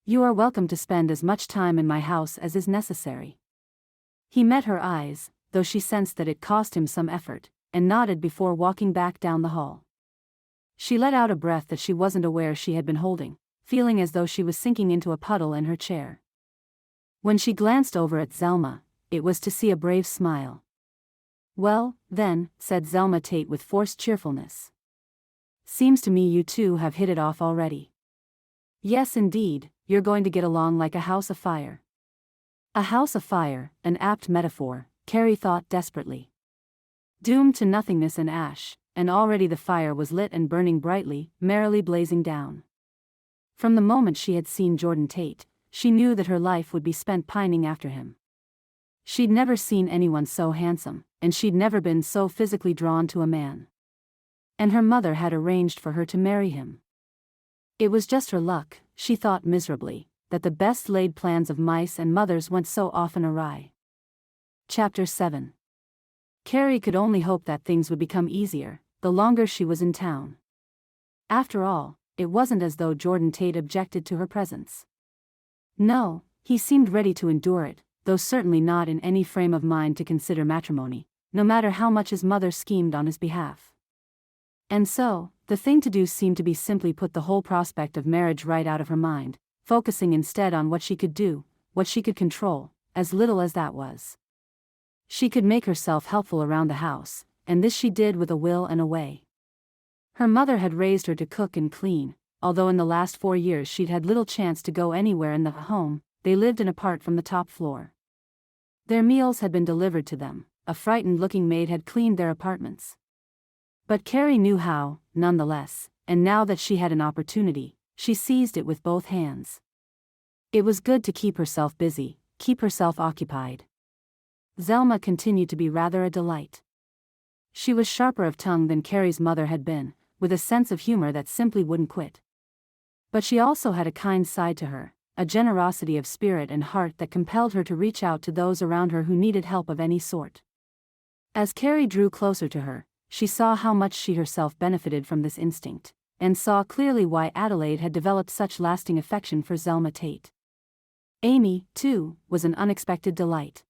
You are welcome to spend as much time in my house as is necessary. He met her eyes, though she sensed that it cost him some effort, and nodded before walking back down the hall. She let out a breath that she wasn't aware she had been holding, feeling as though she was sinking into a puddle in her chair. When she glanced over at Zelma, it was to see a brave smile. Well, then, said Zelma Tait with forced cheerfulness. Seems to me you two have hit it off already. Yes indeed, you're going to get along like a house afire. A house afire, an apt metaphor, Carey thought desperately. Doomed to nothingness and ash, and already the fire was lit and burning brightly, merrily blazing down. From the moment she had seen Jordan Tait, she knew that her life would be spent pining after him. She'd never seen anyone so handsome, and she'd never been so physically drawn to a man. And her mother had arranged for her to marry him. It was just her luck, she thought miserably, that the best laid plans of mice and mothers went so often awry. Chapter 7. Carey could only hope that things would become easier, the longer she was in town. After all, it wasn't as though Jordan Tait objected to her presence. No, he seemed ready to endure it, though certainly not in any frame of mind to consider matrimony, no matter how much his mother schemed on his behalf. And so, the thing to do seemed to be simply put the whole prospect of marriage right out of her mind, focusing instead on what she could do, what she could control, as little as that was. She could make herself helpful around the house, and this she did with a will and a way. Her mother had raised her to cook and clean, although in the last 4 years she'd had little chance to go anywhere in the home. They lived in apart from the top floor. Their meals had been delivered to them, a frightened-looking maid had cleaned their apartments. But Carey knew how, nonetheless, and now that she had an opportunity, she seized it with both hands. It was good to keep herself busy, keep herself occupied. Zelma continued to be rather a delight. She was sharper of tongue than Carey's mother had been, with a sense of humor that simply wouldn't quit. But she also had a kind side to her, a generosity of spirit and heart that compelled her to reach out to those around her who needed help of any sort. As Carey drew closer to her, she saw how much she herself benefited from this instinct, and saw clearly why Adelaide had developed such lasting affection for Zelma Tait. Aimee, too, was an unexpected delight.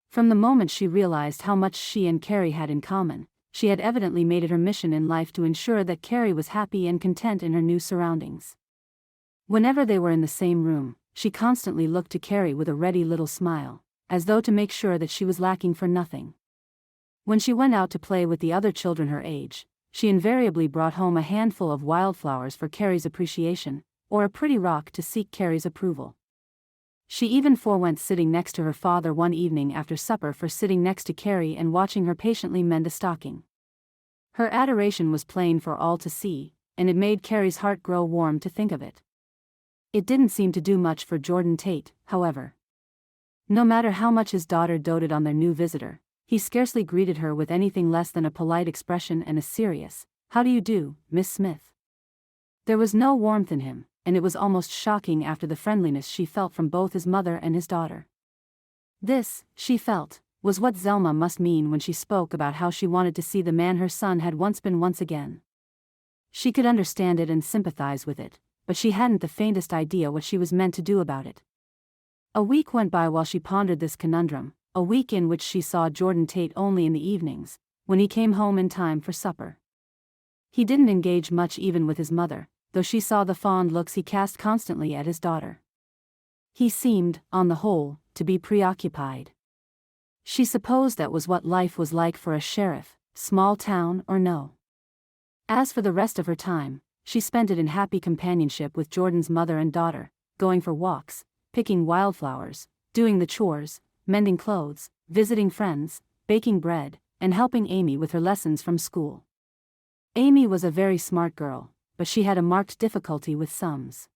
From the moment she realized how much she and Carey had in common, she had evidently made it her mission in life to ensure that Carey was happy and content in her new surroundings. Whenever they were in the same room, she constantly looked to Carey with a ready little smile, as though to make sure that she was lacking for nothing. When she went out to play with the other children her age, she invariably brought home a handful of wildflowers for Carey's appreciation, or a pretty rock to seek Carey's approval. She even forewent sitting next to her father one evening after supper for sitting next to Carey and watching her patiently mend a stocking. Her adoration was plain for all to see, and it made Carey's heart grow warm to think of it. It didn't seem to do much for Jordan Tait, however. No matter how much his daughter doted on their new visitor, he scarcely greeted her with anything less than a polite expression and a serious, "How do you do, Miss Smith?" There was no warmth in him, and it was almost shocking after the friendliness she felt from both his mother and his daughter. This, she felt, was what Zelma must mean when she spoke about how she wanted to see the man her son had once been once again. She could understand it and sympathize with it, but she hadn't the faintest idea what she was meant to do about it. A week went by while she pondered this conundrum, a week in which she saw Jordan Tait only in the evenings, when he came home in time for supper. He didn't engage much even with his mother, though she saw the fond looks he cast constantly at his daughter. He seemed, on the whole, to be preoccupied. She supposed that was what life was like for a sheriff, small town or no. As for the rest of her time, she spent it in happy companionship with Jordan's mother and daughter, going for walks, picking wildflowers, doing the chores, mending clothes, visiting friends, baking bread, and helping Aimee with her lessons from school. Aimee was a very smart girl, but she had a marked difficulty with sums.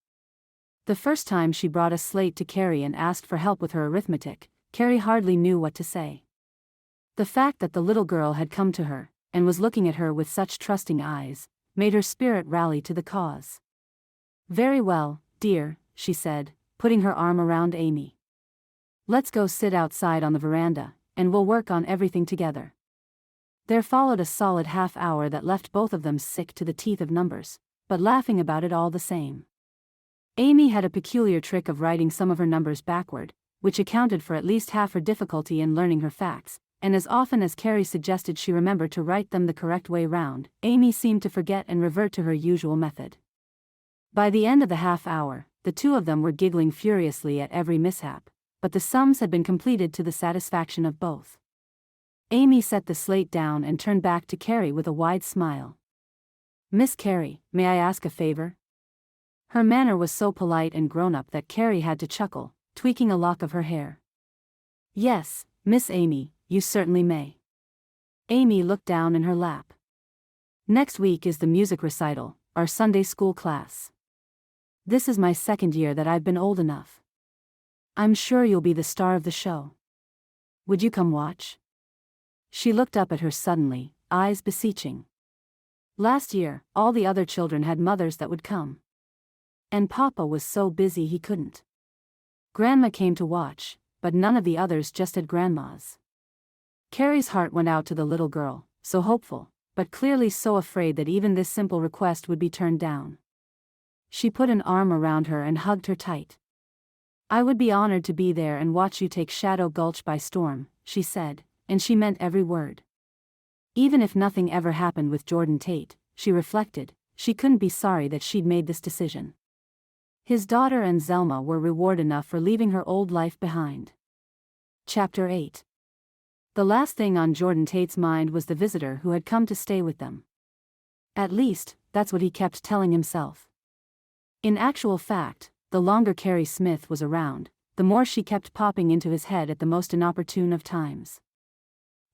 The first time she brought a slate to Carey and asked for help with her arithmetic, Carey hardly knew what to say. The fact that the little girl had come to her, and was looking at her with such trusting eyes, made her spirit rally to the cause. "Very well, dear," she said, putting her arm around Aimee. "Let's go sit outside on the veranda, and we'll work on everything together." There followed a solid half-hour that left both of them sick to the teeth of numbers, but laughing about it all the same. Aimee had a peculiar trick of writing some of her numbers backward, which accounted for at least half her difficulty in learning her facts, and as often as Carey suggested she remember to write them the correct way round, Aimee seemed to forget and revert to her usual method. By the end of the half-hour, the two of them were giggling furiously at every mishap, but the sums had been completed to the satisfaction of both. Aimee set the slate down and turned back to Carey with a wide smile. "Miss Carey, may I ask a favor?" Her manner was so polite and grown-up that Carey had to chuckle, tweaking a lock of her hair. "Yes, Miss Aimee, you certainly may." Aimee looked down in her lap. "Next week is the music recital, our Sunday school class. This is my second year that I've been old enough. I'm sure you'll be the star of the show. Would you come watch?" She looked up at her suddenly, eyes beseeching. Last year, all the other children had mothers that would come. And Papa was so busy he couldn't. Grandma came to watch, but none of the others just had grandmas. Carey's heart went out to the little girl, so hopeful, but clearly so afraid that even this simple request would be turned down. She put an arm around her and hugged her tight. "I would be honored to be there and watch you take Shadow Gulch by storm," she said, and she meant every word. Even if nothing ever happened with Jordan Tait, she reflected, she couldn't be sorry that she'd made this decision. His daughter and Zelma were reward enough for leaving her old life behind. Chapter 8. The last thing on Jordan Tait's mind was the visitor who had come to stay with them. At least, that's what he kept telling himself. In actual fact, the longer Carey Smith was around, the more she kept popping into his head at the most inopportune of times.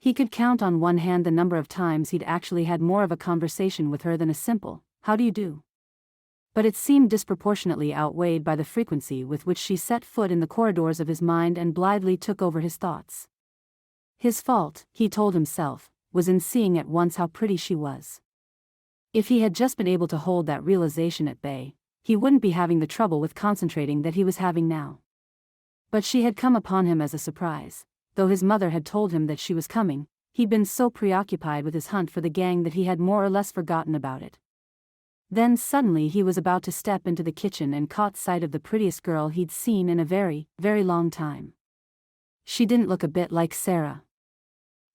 He could count on one hand the number of times he'd actually had more of a conversation with her than a simple, "How do you do?" But it seemed disproportionately outweighed by the frequency with which she set foot in the corridors of his mind and blithely took over his thoughts. His fault, he told himself, was in seeing at once how pretty she was. If he had just been able to hold that realization at bay, he wouldn't be having the trouble with concentrating that he was having now. But she had come upon him as a surprise. Though his mother had told him that she was coming, he'd been so preoccupied with his hunt for the gang that he had more or less forgotten about it. Then suddenly he was about to step into the kitchen and caught sight of the prettiest girl he'd seen in a very, very long time. She didn't look a bit like Sarah.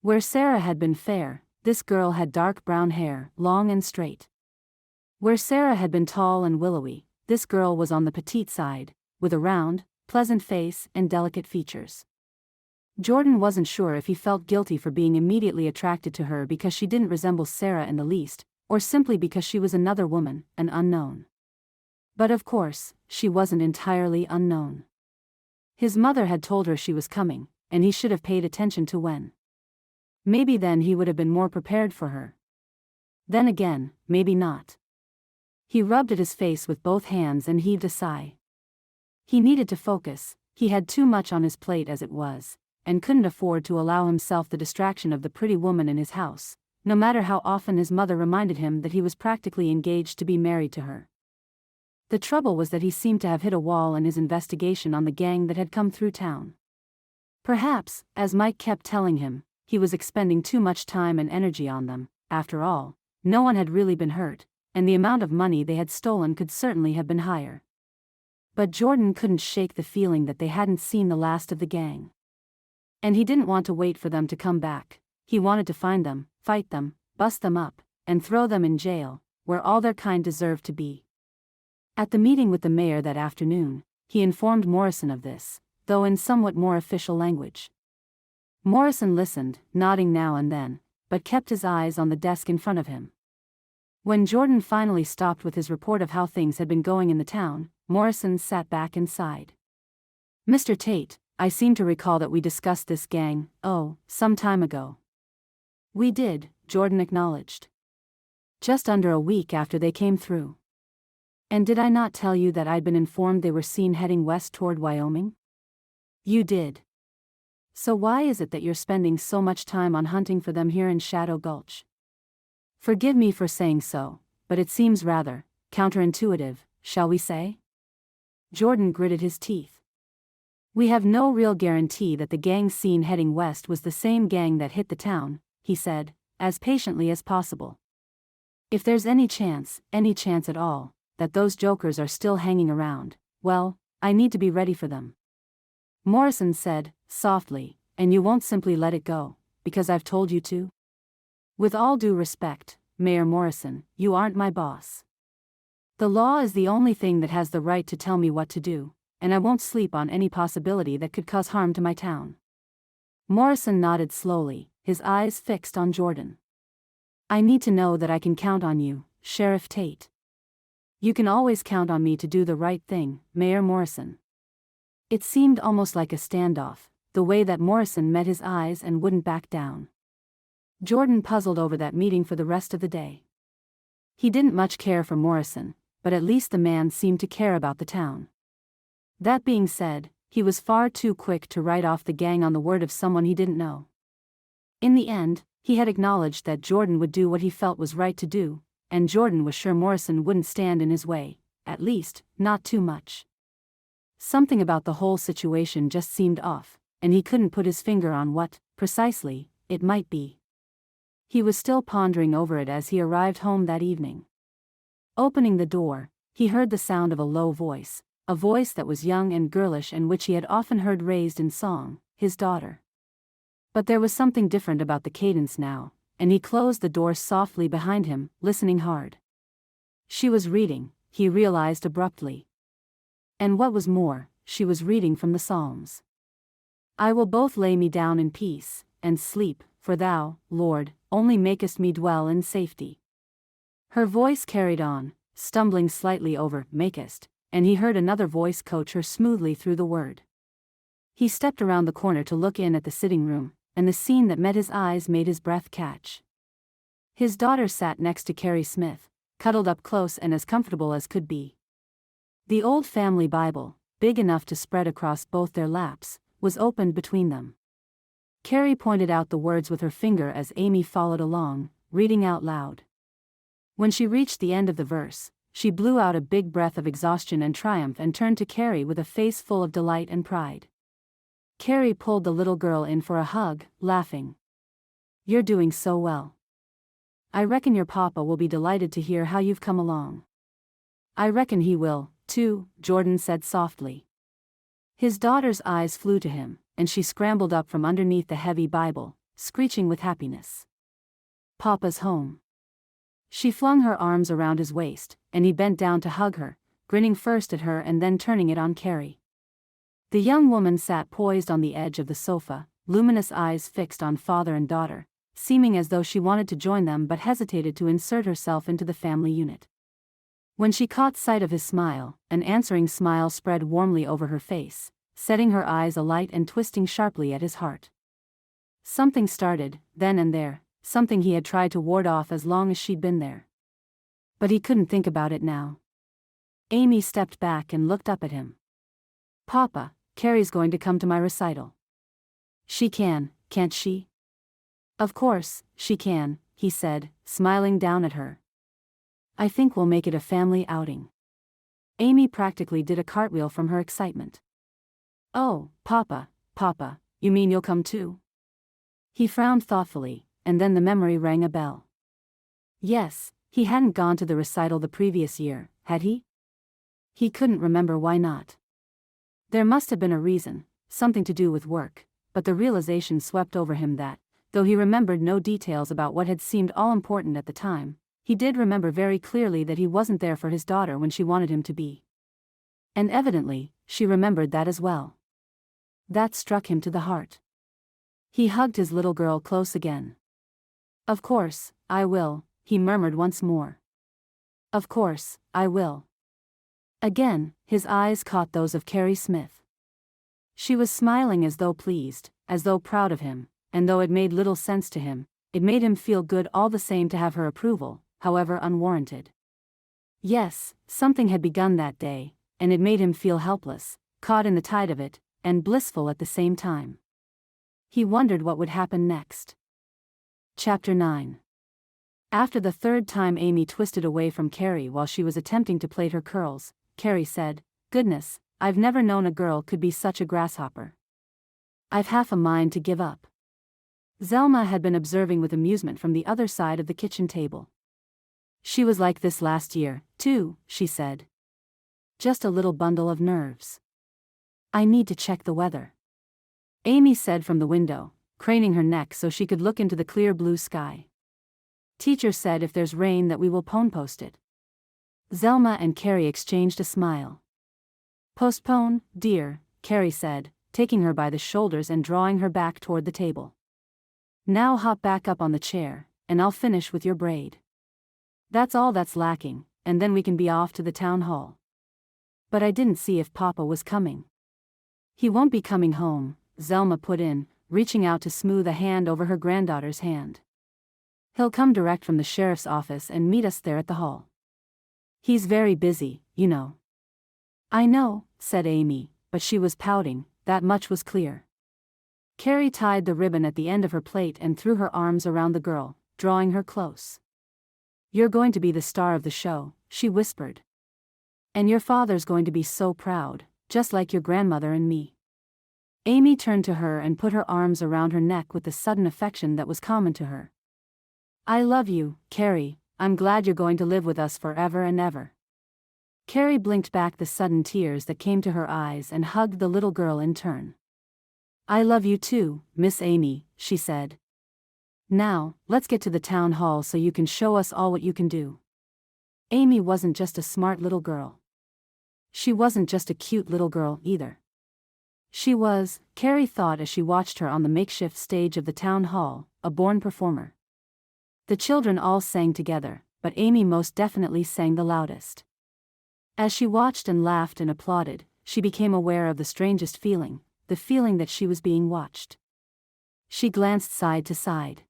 Where Sarah had been fair, this girl had dark brown hair, long and straight. Where Sarah had been tall and willowy, this girl was on the petite side, with a round, pleasant face and delicate features. Jordan wasn't sure if he felt guilty for being immediately attracted to her because she didn't resemble Sarah in the least, or simply because she was another woman, an unknown. But of course, she wasn't entirely unknown. His mother had told her she was coming, and he should have paid attention to when. Maybe then he would have been more prepared for her. Then again, maybe not. He rubbed at his face with both hands and heaved a sigh. He needed to focus, he had too much on his plate as it was, and couldn't afford to allow himself the distraction of the pretty woman in his house, no matter how often his mother reminded him that he was practically engaged to be married to her. The trouble was that he seemed to have hit a wall in his investigation on the gang that had come through town. Perhaps, as Mike kept telling him, he was expending too much time and energy on them. After all, no one had really been hurt, and the amount of money they had stolen could certainly have been higher. But Jordan couldn't shake the feeling that they hadn't seen the last of the gang. And he didn't want to wait for them to come back. He wanted to find them, fight them, bust them up, and throw them in jail, where all their kind deserved to be. At the meeting with the mayor that afternoon, he informed Morrison of this, though in somewhat more official language. Morrison listened, nodding now and then, but kept his eyes on the desk in front of him. When Jordan finally stopped with his report of how things had been going in the town, Morrison sat back and sighed. "Mr. Tait, I seem to recall that we discussed this gang, some time ago." "We did," Jordan acknowledged. "Just under a week after they came through. And did I not tell you that I'd been informed they were seen heading west toward Wyoming?" "You did. So why is it that you're spending so much time on hunting for them here in Shadow Gulch?" "Forgive me for saying so, but it seems rather counterintuitive, shall we say?" Jordan gritted his teeth. "We have no real guarantee that the gang seen heading west was the same gang that hit the town," he said, as patiently as possible. "If there's any chance at all, that those jokers are still hanging around, well, I need to be ready for them." Morrison said, softly, "And you won't simply let it go, because I've told you to?" "With all due respect, Mayor Morrison, you aren't my boss. The law is the only thing that has the right to tell me what to do, and I won't sleep on any possibility that could cause harm to my town." Morrison nodded slowly, his eyes fixed on Jordan. "I need to know that I can count on you, Sheriff Tait." "You can always count on me to do the right thing, Mayor Morrison." It seemed almost like a standoff, the way that Morrison met his eyes and wouldn't back down. Jordan puzzled over that meeting for the rest of the day. He didn't much care for Morrison, but at least the man seemed to care about the town. That being said, he was far too quick to write off the gang on the word of someone he didn't know. In the end, he had acknowledged that Jordan would do what he felt was right to do, and Jordan was sure Morrison wouldn't stand in his way, at least, not too much. Something about the whole situation just seemed off, and he couldn't put his finger on what, precisely, it might be. He was still pondering over it as he arrived home that evening. Opening the door, he heard the sound of a low voice, a voice that was young and girlish and which he had often heard raised in song, his daughter. But there was something different about the cadence now, and he closed the door softly behind him, listening hard. She was reading, he realized abruptly. And what was more, she was reading from the Psalms. "I will both lay me down in peace, and sleep, for thou, Lord, only makest me dwell in safety." Her voice carried on, stumbling slightly over "makest," and he heard another voice coach her smoothly through the word. He stepped around the corner to look in at the sitting room, and the scene that met his eyes made his breath catch. His daughter sat next to Carey Smith, cuddled up close and as comfortable as could be. The old family Bible, big enough to spread across both their laps, was opened between them. Carey pointed out the words with her finger as Aimee followed along, reading out loud. When she reached the end of the verse, she blew out a big breath of exhaustion and triumph and turned to Carey with a face full of delight and pride. Carey pulled the little girl in for a hug, laughing. "You're doing so well. I reckon your papa will be delighted to hear how you've come along." "I reckon he will, too," Jordan said softly. His daughter's eyes flew to him, and she scrambled up from underneath the heavy Bible, screeching with happiness. "Papa's home." She flung her arms around his waist, and he bent down to hug her, grinning first at her and then turning it on Carey. The young woman sat poised on the edge of the sofa, luminous eyes fixed on father and daughter, seeming as though she wanted to join them but hesitated to insert herself into the family unit. When she caught sight of his smile, an answering smile spread warmly over her face, setting her eyes alight and twisting sharply at his heart. Something started, then and there, something he had tried to ward off as long as she'd been there. But he couldn't think about it now. Aimee stepped back and looked up at him. "Papa, Carey's going to come to my recital." "She can, can't she?" "Of course, she can," he said, smiling down at her. "I think we'll make it a family outing." Aimee practically did a cartwheel from her excitement. "Oh, Papa, you mean you'll come too?" He frowned thoughtfully, and then the memory rang a bell. Yes, he hadn't gone to the recital the previous year, had he? He couldn't remember why not. There must have been a reason, something to do with work, but the realization swept over him that, though he remembered no details about what had seemed all important at the time, he did remember very clearly that he wasn't there for his daughter when she wanted him to be. And evidently, she remembered that as well. That struck him to the heart. He hugged his little girl close again. "Of course, I will," he murmured once more. "Of course, I will." Again, his eyes caught those of Carey Smith. She was smiling as though pleased, as though proud of him, and though it made little sense to him, it made him feel good all the same to have her approval, however unwarranted. Yes, something had begun that day, and it made him feel helpless, caught in the tide of it, and blissful at the same time. He wondered what would happen next. Chapter 9. After the third time Aimee twisted away from Carey while she was attempting to plait her curls, Carey said, "Goodness, I've never known a girl could be such a grasshopper. I've half a mind to give up." Zelma had been observing with amusement from the other side of the kitchen table. "She was like this last year, too," she said. "Just a little bundle of nerves." "I need to check the weather," Aimee said from the window, craning her neck so she could look into the clear blue sky. "Teacher said if there's rain that we will post it." Zelma and Carey exchanged a smile. "Postpone, dear," Carey said, taking her by the shoulders and drawing her back toward the table. "Now hop back up on the chair, and I'll finish with your braid. That's all that's lacking, and then we can be off to the town hall." "But I didn't see if Papa was coming." "He won't be coming home," Zelma put in, reaching out to smooth a hand over her granddaughter's hand. "He'll come direct from the sheriff's office and meet us there at the hall. He's very busy, you know." "I know," said Aimee, but she was pouting, that much was clear. Carey tied the ribbon at the end of her plait and threw her arms around the girl, drawing her close. "You're going to be the star of the show," she whispered. "And your father's going to be so proud, just like your grandmother and me." Aimee turned to her and put her arms around her neck with the sudden affection that was common to her. "I love you, Carey. I'm glad you're going to live with us forever and ever." Carey blinked back the sudden tears that came to her eyes and hugged the little girl in turn. "I love you too, Miss Aimee," she said. "Now, let's get to the town hall so you can show us all what you can do." Aimee wasn't just a smart little girl. She wasn't just a cute little girl either. She was, Carey thought as she watched her on the makeshift stage of the town hall, a born performer. The children all sang together, but Aimee most definitely sang the loudest. As she watched and laughed and applauded, she became aware of the strangest feeling, the feeling that she was being watched. She glanced side to side.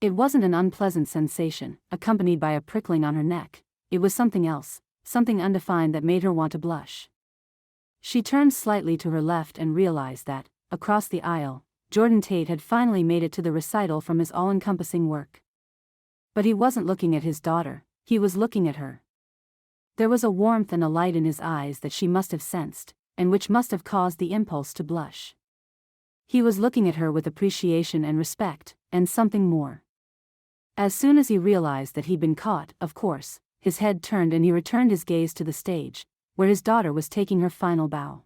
It wasn't an unpleasant sensation, accompanied by a prickling on her neck. It was something else, something undefined that made her want to blush. She turned slightly to her left and realized that, across the aisle, Jordan Tait had finally made it to the recital from his all-encompassing work. But he wasn't looking at his daughter, he was looking at her. There was a warmth and a light in his eyes that she must have sensed, and which must have caused the impulse to blush. He was looking at her with appreciation and respect, and something more. As soon as he realized that he'd been caught, of course, his head turned and he returned his gaze to the stage, where his daughter was taking her final bow.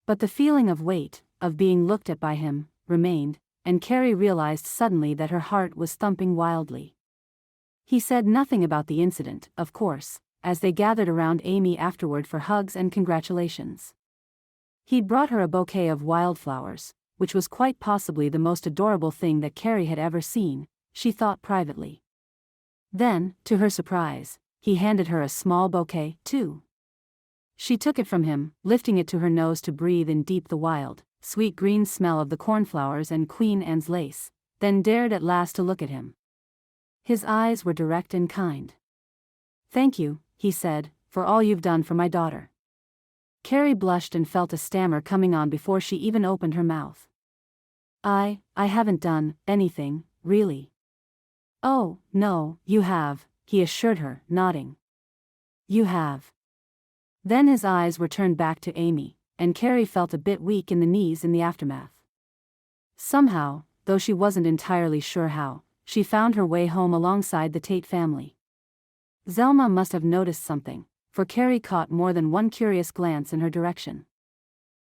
But the feeling of weight, of being looked at by him, remained, and Carey realized suddenly that her heart was thumping wildly. He said nothing about the incident, of course, as they gathered around Aimee afterward for hugs and congratulations. He'd brought her a bouquet of wildflowers, which was quite possibly the most adorable thing that Carey had ever seen, she thought privately. Then, to her surprise, he handed her a small bouquet, too. She took it from him, lifting it to her nose to breathe in deep the wild, sweet green smell of the cornflowers and Queen Anne's lace, then dared at last to look at him. His eyes were direct and kind. "Thank you," he said, "for all you've done for my daughter." Carey blushed and felt a stammer coming on before she even opened her mouth. I haven't done anything, really." "Oh, no, you have," he assured her, nodding. "You have." Then his eyes were turned back to Aimee, and Carey felt a bit weak in the knees in the aftermath. Somehow, though she wasn't entirely sure how, she found her way home alongside the Tait family. Zelma must have noticed something, for Carey caught more than one curious glance in her direction.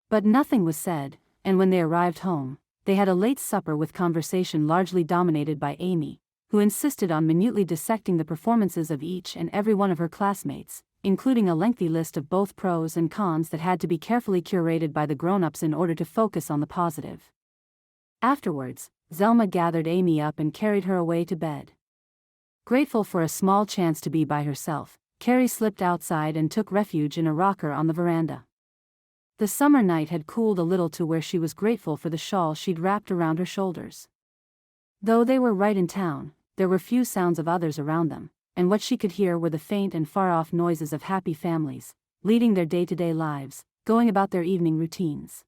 But nothing was said, and when they arrived home, they had a late supper with conversation largely dominated by Aimee, who insisted on minutely dissecting the performances of each and every one of her classmates, including a lengthy list of both pros and cons that had to be carefully curated by the grown-ups in order to focus on the positive. Afterwards, Zelma gathered Aimee up and carried her away to bed. Grateful for a small chance to be by herself, Carey slipped outside and took refuge in a rocker on the veranda. The summer night had cooled a little to where she was grateful for the shawl she'd wrapped around her shoulders. Though they were right in town, there were few sounds of others around them, and what she could hear were the faint and far-off noises of happy families, leading their day-to-day lives, going about their evening routines.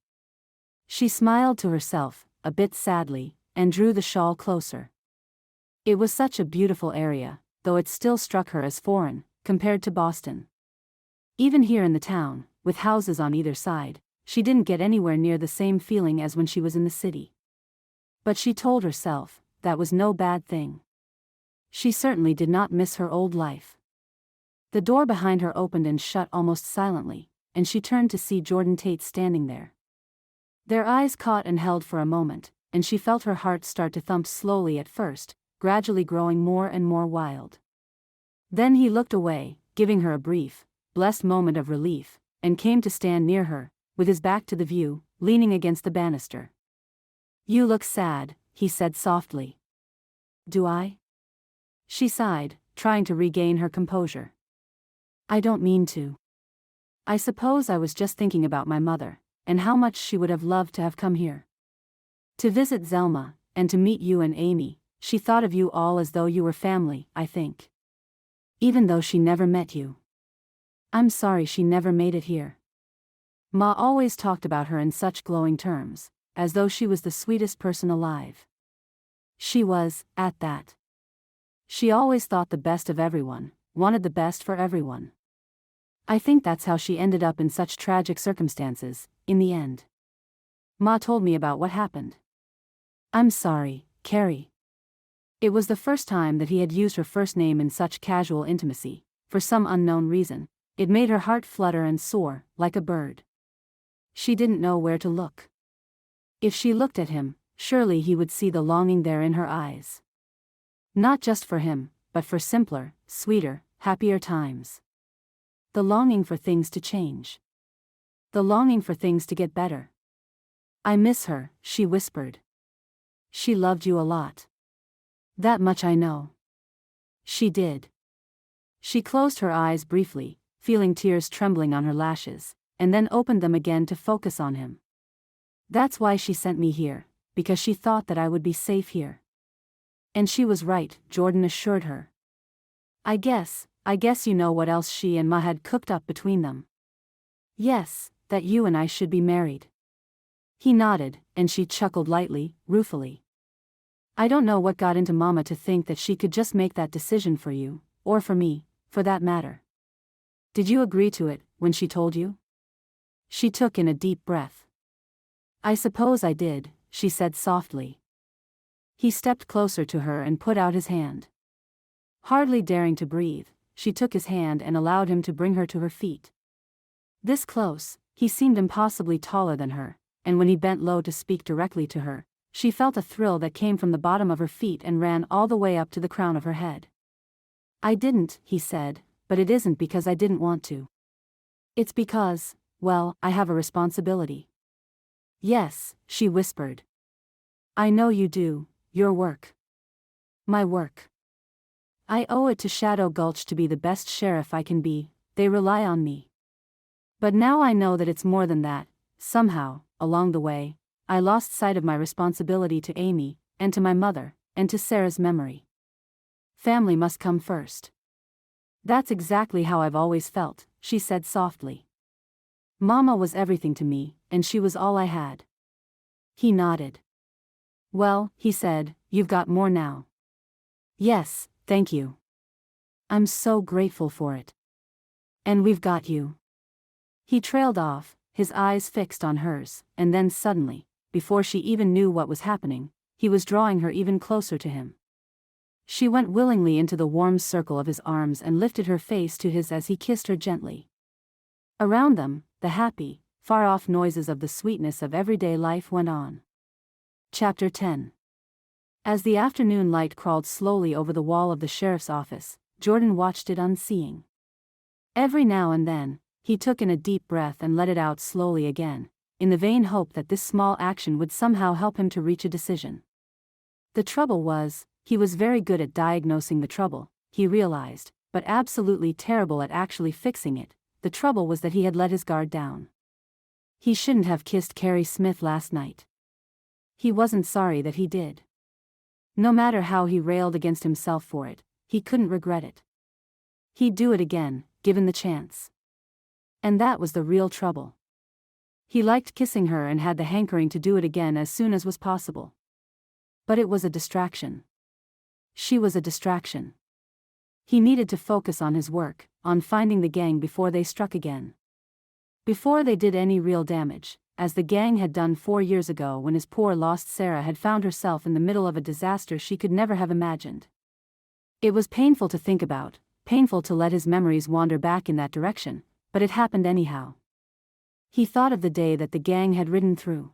She smiled to herself, a bit sadly, and drew the shawl closer. It was such a beautiful area, though it still struck her as foreign, compared to Boston. Even here in the town, with houses on either side, she didn't get anywhere near the same feeling as when she was in the city. But she told herself, that was no bad thing. She certainly did not miss her old life. The door behind her opened and shut almost silently, and she turned to see Jordan Tait standing there. Their eyes caught and held for a moment, and she felt her heart start to thump slowly at first, gradually growing more and more wild. Then he looked away, giving her a brief, blessed moment of relief, and came to stand near her, with his back to the view, leaning against the banister. "You look sad," he said softly. "Do I?" She sighed, trying to regain her composure. "I don't mean to. I suppose I was just thinking about my mother, and how much she would have loved to have come here. To visit Zelma, and to meet you and Aimee. She thought of you all as though you were family, I think. Even though she never met you. I'm sorry she never made it here." Ma always talked about her in such glowing terms, as though she was the sweetest person alive. She was, at that. She always thought the best of everyone, wanted the best for everyone. I think that's how she ended up in such tragic circumstances, in the end. Ma told me about what happened. I'm sorry, Carey. It was the first time that he had used her first name in such casual intimacy. For some unknown reason, it made her heart flutter and soar, like a bird. She didn't know where to look. If she looked at him, surely he would see the longing there in her eyes. Not just for him, but for simpler, sweeter, happier times. The longing for things to change. The longing for things to get better. I miss her, she whispered. She loved you a lot. That much I know. She did. She closed her eyes briefly, feeling tears trembling on her lashes, and then opened them again to focus on him. That's why she sent me here, because she thought that I would be safe here." "And she was right," Jordan assured her. I guess you know what else she and Ma had cooked up between them." "Yes, that you and I should be married." He nodded, and she chuckled lightly, ruefully. "I don't know what got into Mama to think that she could just make that decision for you, or for me, for that matter. Did you agree to it, when she told you?" She took in a deep breath. "I suppose I did," she said softly. He stepped closer to her and put out his hand. Hardly daring to breathe, she took his hand and allowed him to bring her to her feet. This close, he seemed impossibly taller than her, and when he bent low to speak directly to her, she felt a thrill that came from the bottom of her feet and ran all the way up to the crown of her head. "I didn't," he said, "but it isn't because I didn't want to. It's because, well, I have a responsibility." "Yes," she whispered. "I know you do, your work." "My work. I owe it to Shadow Gulch to be the best sheriff I can be, they rely on me. But now I know that it's more than that. Somehow, along the way, I lost sight of my responsibility to Aimee, and to my mother, and to Sarah's memory. Family must come first." "That's exactly how I've always felt," she said softly. "Mama was everything to me, and she was all I had." He nodded. "Well," he said, "you've got more now." "Yes, thank you. I'm so grateful for it. And we've got you." He trailed off, his eyes fixed on hers, and then suddenly, before she even knew what was happening, he was drawing her even closer to him. She went willingly into the warm circle of his arms and lifted her face to his as he kissed her gently. Around them, the happy, far-off noises of the sweetness of everyday life went on. Chapter 10. As the afternoon light crawled slowly over the wall of the sheriff's office, Jordan watched it unseeing. Every now and then, he took in a deep breath and let it out slowly again, in the vain hope that this small action would somehow help him to reach a decision. The trouble was, he was very good at diagnosing the trouble, he realized, but absolutely terrible at actually fixing it. The trouble was that he had let his guard down. He shouldn't have kissed Carey Smith last night. He wasn't sorry that he did. No matter how he railed against himself for it, he couldn't regret it. He'd do it again, given the chance. And that was the real trouble. He liked kissing her and had the hankering to do it again as soon as was possible. But it was a distraction. She was a distraction. He needed to focus on his work, on finding the gang before they struck again. Before they did any real damage, as the gang had done 4 years ago when his poor lost Sarah had found herself in the middle of a disaster she could never have imagined. It was painful to think about, painful to let his memories wander back in that direction, but it happened anyhow. He thought of the day that the gang had ridden through.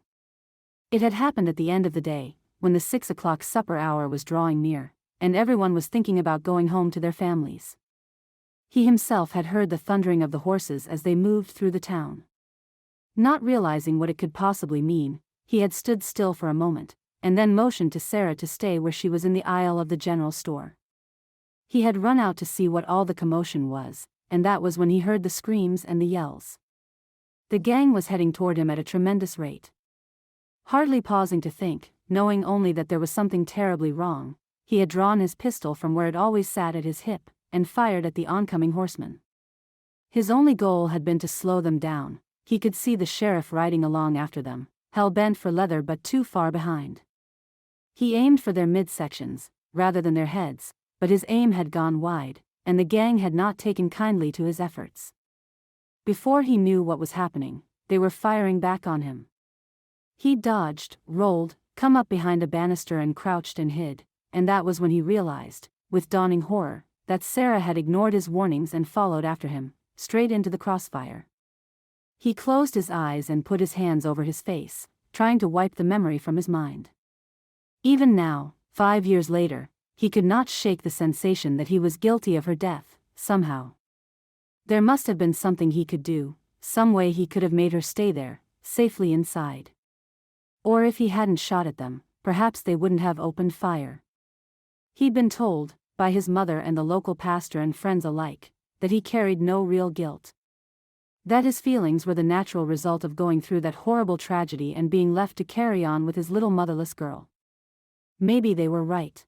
It had happened at the end of the day, when the 6 o'clock supper hour was drawing near, and everyone was thinking about going home to their families. He himself had heard the thundering of the horses as they moved through the town. Not realizing what it could possibly mean, he had stood still for a moment, and then motioned to Sarah to stay where she was in the aisle of the general store. He had run out to see what all the commotion was, and that was when he heard the screams and the yells. The gang was heading toward him at a tremendous rate. Hardly pausing to think, knowing only that there was something terribly wrong, he had drawn his pistol from where it always sat at his hip, and fired at the oncoming horsemen. His only goal had been to slow them down. He could see the sheriff riding along after them, hell-bent for leather but too far behind. He aimed for their midsections, rather than their heads, but his aim had gone wide, and the gang had not taken kindly to his efforts. Before he knew what was happening, they were firing back on him. He dodged, rolled, come up behind a banister and crouched and hid, and that was when he realized, with dawning horror, that Sarah had ignored his warnings and followed after him, straight into the crossfire. He closed his eyes and put his hands over his face, trying to wipe the memory from his mind. Even now, 5 years later, he could not shake the sensation that he was guilty of her death, somehow. There must have been something he could do, some way he could have made her stay there, safely inside. Or if he hadn't shot at them, perhaps they wouldn't have opened fire. He'd been told, by his mother and the local pastor and friends alike, that he carried no real guilt. That his feelings were the natural result of going through that horrible tragedy and being left to carry on with his little motherless girl. Maybe they were right.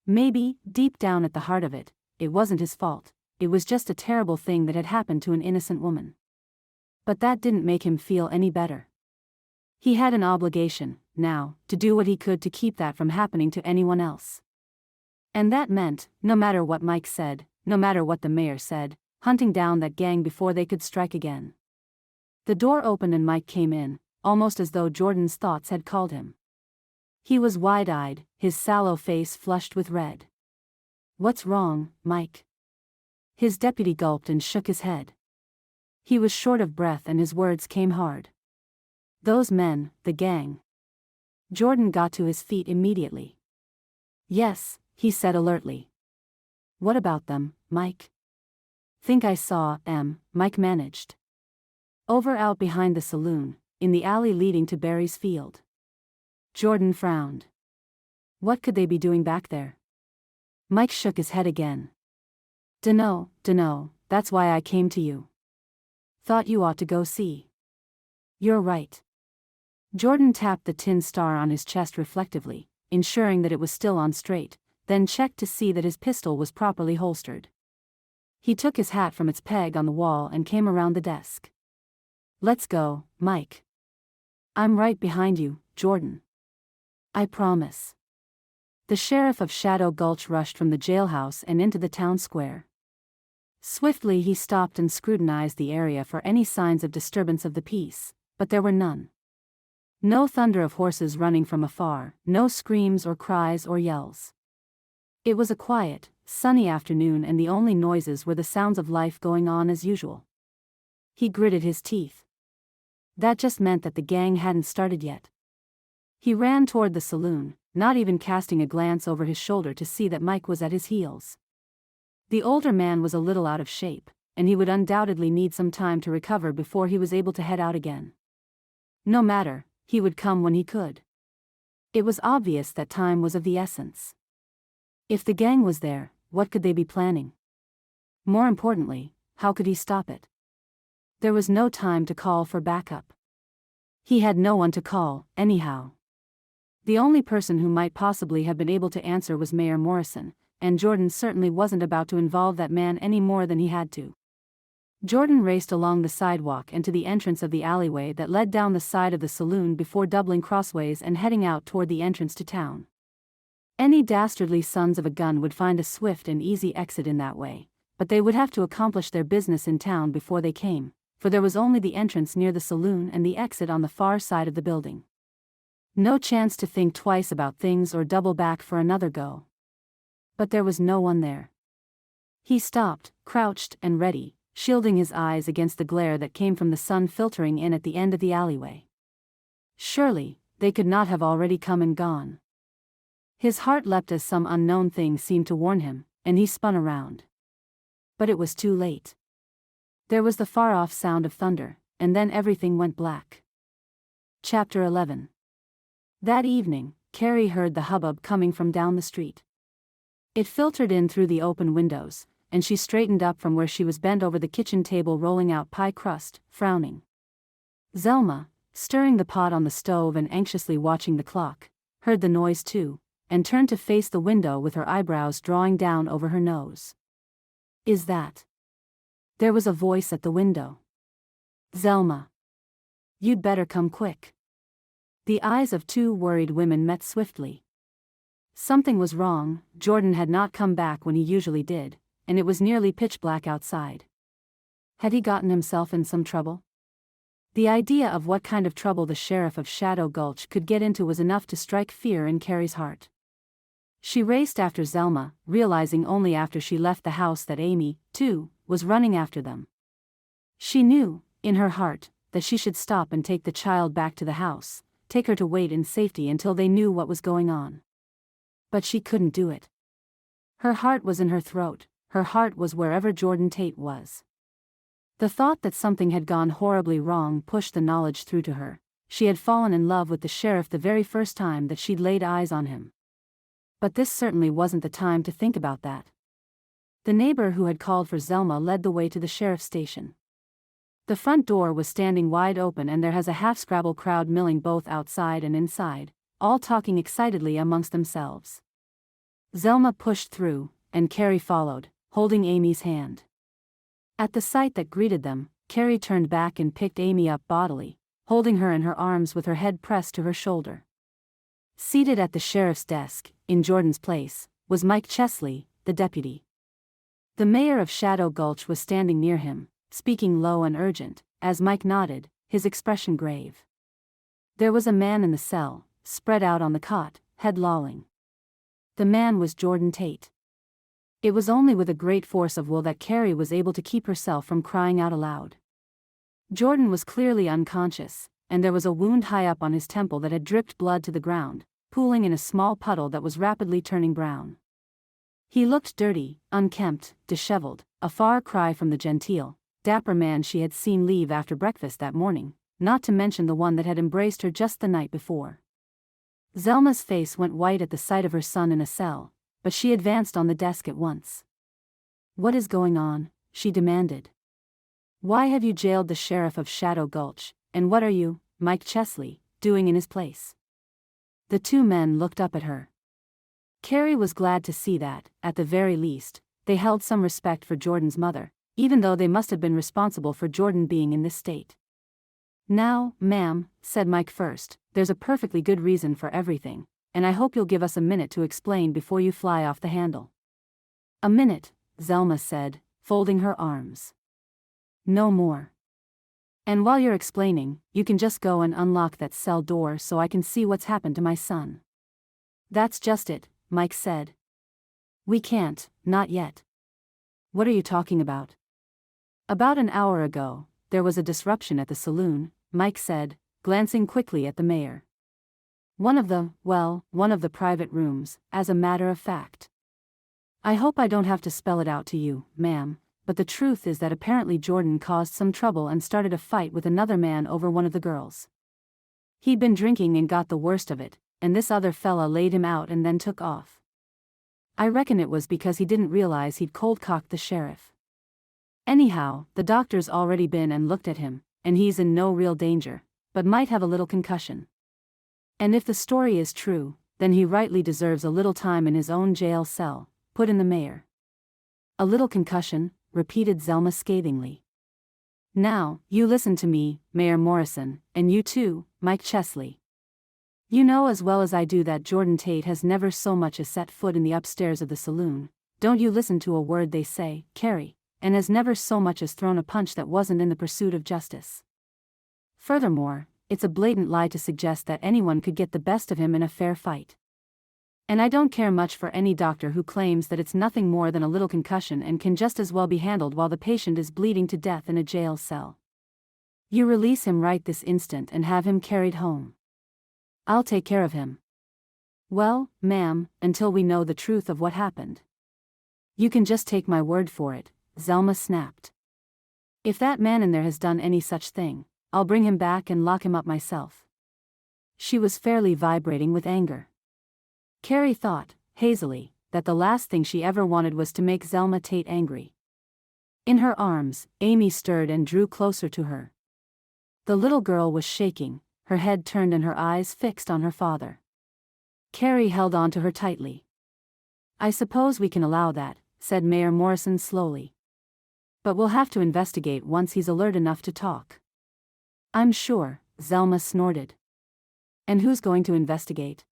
Maybe, deep down at the heart of it, it wasn't his fault, it was just a terrible thing that had happened to an innocent woman. But that didn't make him feel any better. He had an obligation, now, to do what he could to keep that from happening to anyone else. And that meant, no matter what Mike said, no matter what the mayor said, hunting down that gang before they could strike again. The door opened and Mike came in, almost as though Jordan's thoughts had called him. He was wide-eyed, his sallow face flushed with red. "What's wrong, Mike?" His deputy gulped and shook his head. He was short of breath and his words came hard. "Those men, the gang." Jordan got to his feet immediately. "Yes," he said alertly. "What about them, Mike?" "Think I saw them," Mike managed. "Over out behind the saloon, in the alley leading to Barry's field." Jordan frowned. What could they be doing back there? Mike shook his head again. Dunno, that's why I came to you. Thought you ought to go see." "You're right." Jordan tapped the tin star on his chest reflectively, ensuring that it was still on straight, then checked to see that his pistol was properly holstered. He took his hat from its peg on the wall and came around the desk. "Let's go, Mike." "I'm right behind you, Jordan." "I promise." The sheriff of Shadow Gulch rushed from the jailhouse and into the town square. Swiftly he stopped and scrutinized the area for any signs of disturbance of the peace, but there were none. No thunder of horses running from afar, no screams or cries or yells. It was a quiet, sunny afternoon and the only noises were the sounds of life going on as usual. He gritted his teeth. That just meant that the gang hadn't started yet. He ran toward the saloon, not even casting a glance over his shoulder to see that Mike was at his heels. The older man was a little out of shape, and he would undoubtedly need some time to recover before he was able to head out again. No matter, he would come when he could. It was obvious that time was of the essence. If the gang was there, what could they be planning? More importantly, how could he stop it? There was no time to call for backup. He had no one to call, anyhow. The only person who might possibly have been able to answer was Mayor Morrison, and Jordan certainly wasn't about to involve that man any more than he had to. Jordan raced along the sidewalk and to the entrance of the alleyway that led down the side of the saloon before doubling crossways and heading out toward the entrance to town. Any dastardly sons of a gun would find a swift and easy exit in that way, but they would have to accomplish their business in town before they came, for there was only the entrance near the saloon and the exit on the far side of the building. No chance to think twice about things or double back for another go. But there was no one there. He stopped, crouched and ready, shielding his eyes against the glare that came from the sun filtering in at the end of the alleyway. Surely, they could not have already come and gone. His heart leapt as some unknown thing seemed to warn him, and he spun around. But it was too late. There was the far-off sound of thunder, and then everything went black. Chapter 11. That evening, Carey heard the hubbub coming from down the street. It filtered in through the open windows, and she straightened up from where she was bent over the kitchen table rolling out pie crust, frowning. Zelma, stirring the pot on the stove and anxiously watching the clock, heard the noise too, and turned to face the window with her eyebrows drawing down over her nose. "Is that?" There was a voice at the window. "Zelma. You'd better come quick." The eyes of two worried women met swiftly. Something was wrong. Jordan had not come back when he usually did, and it was nearly pitch black outside. Had he gotten himself in some trouble? The idea of what kind of trouble the sheriff of Shadow Gulch could get into was enough to strike fear in Carey's heart. She raced after Zelma, realizing only after she left the house that Aimee, too, was running after them. She knew, in her heart, that she should stop and take the child back to the house, take her to wait in safety until they knew what was going on. But she couldn't do it. Her heart was in her throat, her heart was wherever Jordan Tait was. The thought that something had gone horribly wrong pushed the knowledge through to her. She had fallen in love with the sheriff the very first time that she'd laid eyes on him. But this certainly wasn't the time to think about that. The neighbor who had called for Zelma led the way to the sheriff's station. The front door was standing wide open and there has a half-scrabble crowd milling both outside and inside, all talking excitedly amongst themselves. Zelma pushed through, and Carey followed, holding Aimee's hand. At the sight that greeted them, Carey turned back and picked Aimee up bodily, holding her in her arms with her head pressed to her shoulder. Seated at the sheriff's desk, in Jordan's place, was Mike Chesley, the deputy. The mayor of Shadow Gulch was standing near him, speaking low and urgent, as Mike nodded, his expression grave. There was a man in the cell, spread out on the cot, head lolling. The man was Jordan Tait. It was only with a great force of will that Carey was able to keep herself from crying out aloud. Jordan was clearly unconscious, and there was a wound high up on his temple that had dripped blood to the ground, pooling in a small puddle that was rapidly turning brown. He looked dirty, unkempt, disheveled, a far cry from the genteel, dapper man she had seen leave after breakfast that morning, not to mention the one that had embraced her just the night before. Zelma's face went white at the sight of her son in a cell, but she advanced on the desk at once. "What is going on?" she demanded. "Why have you jailed the sheriff of Shadow Gulch, and what are you, Mike Chesley, doing in his place?" The two men looked up at her. Carey was glad to see that, at the very least, they held some respect for Jordan's mother, even though they must have been responsible for Jordan being in this state. "Now, ma'am," said Mike first, "there's a perfectly good reason for everything, and I hope you'll give us a minute to explain before you fly off the handle." "A minute," Zelma said, folding her arms. "No more. And while you're explaining, you can just go and unlock that cell door so I can see what's happened to my son." "That's just it," Mike said. "We can't, not yet." "What are you talking about?" "About an hour ago, there was a disruption at the saloon," Mike said, glancing quickly at the mayor. One of the private rooms, as a matter of fact. I hope I don't have to spell it out to you, ma'am, but the truth is that apparently Jordan caused some trouble and started a fight with another man over one of the girls. He'd been drinking and got the worst of it, and this other fella laid him out and then took off. I reckon it was because he didn't realize he'd cold-cocked the sheriff. Anyhow, the doctor's already been and looked at him, and he's in no real danger, but might have a little concussion. And if the story is true, then he rightly deserves a little time in his own jail cell, put in the mayor. "A little concussion," repeated Zelma scathingly. "Now, you listen to me, Mayor Morrison, and you too, Mike Chesley. You know as well as I do that Jordan Tait has never so much as set foot in the upstairs of the saloon, don't you listen to a word they say, Carey, and has never so much as thrown a punch that wasn't in the pursuit of justice. Furthermore, it's a blatant lie to suggest that anyone could get the best of him in a fair fight. And I don't care much for any doctor who claims that it's nothing more than a little concussion and can just as well be handled while the patient is bleeding to death in a jail cell. You release him right this instant and have him carried home. I'll take care of him." "Well, ma'am, until we know the truth of what happened." "You can just take my word for it," Zelma snapped. "If that man in there has done any such thing, I'll bring him back and lock him up myself." She was fairly vibrating with anger. Carey thought, hazily, that the last thing she ever wanted was to make Zelma Tait angry. In her arms, Aimee stirred and drew closer to her. The little girl was shaking, her head turned and her eyes fixed on her father. Carey held on to her tightly. "I suppose we can allow that," said Mayor Morrison slowly. "But we'll have to investigate once he's alert enough to talk." "I'm sure," Zelma snorted. "And who's going to investigate?"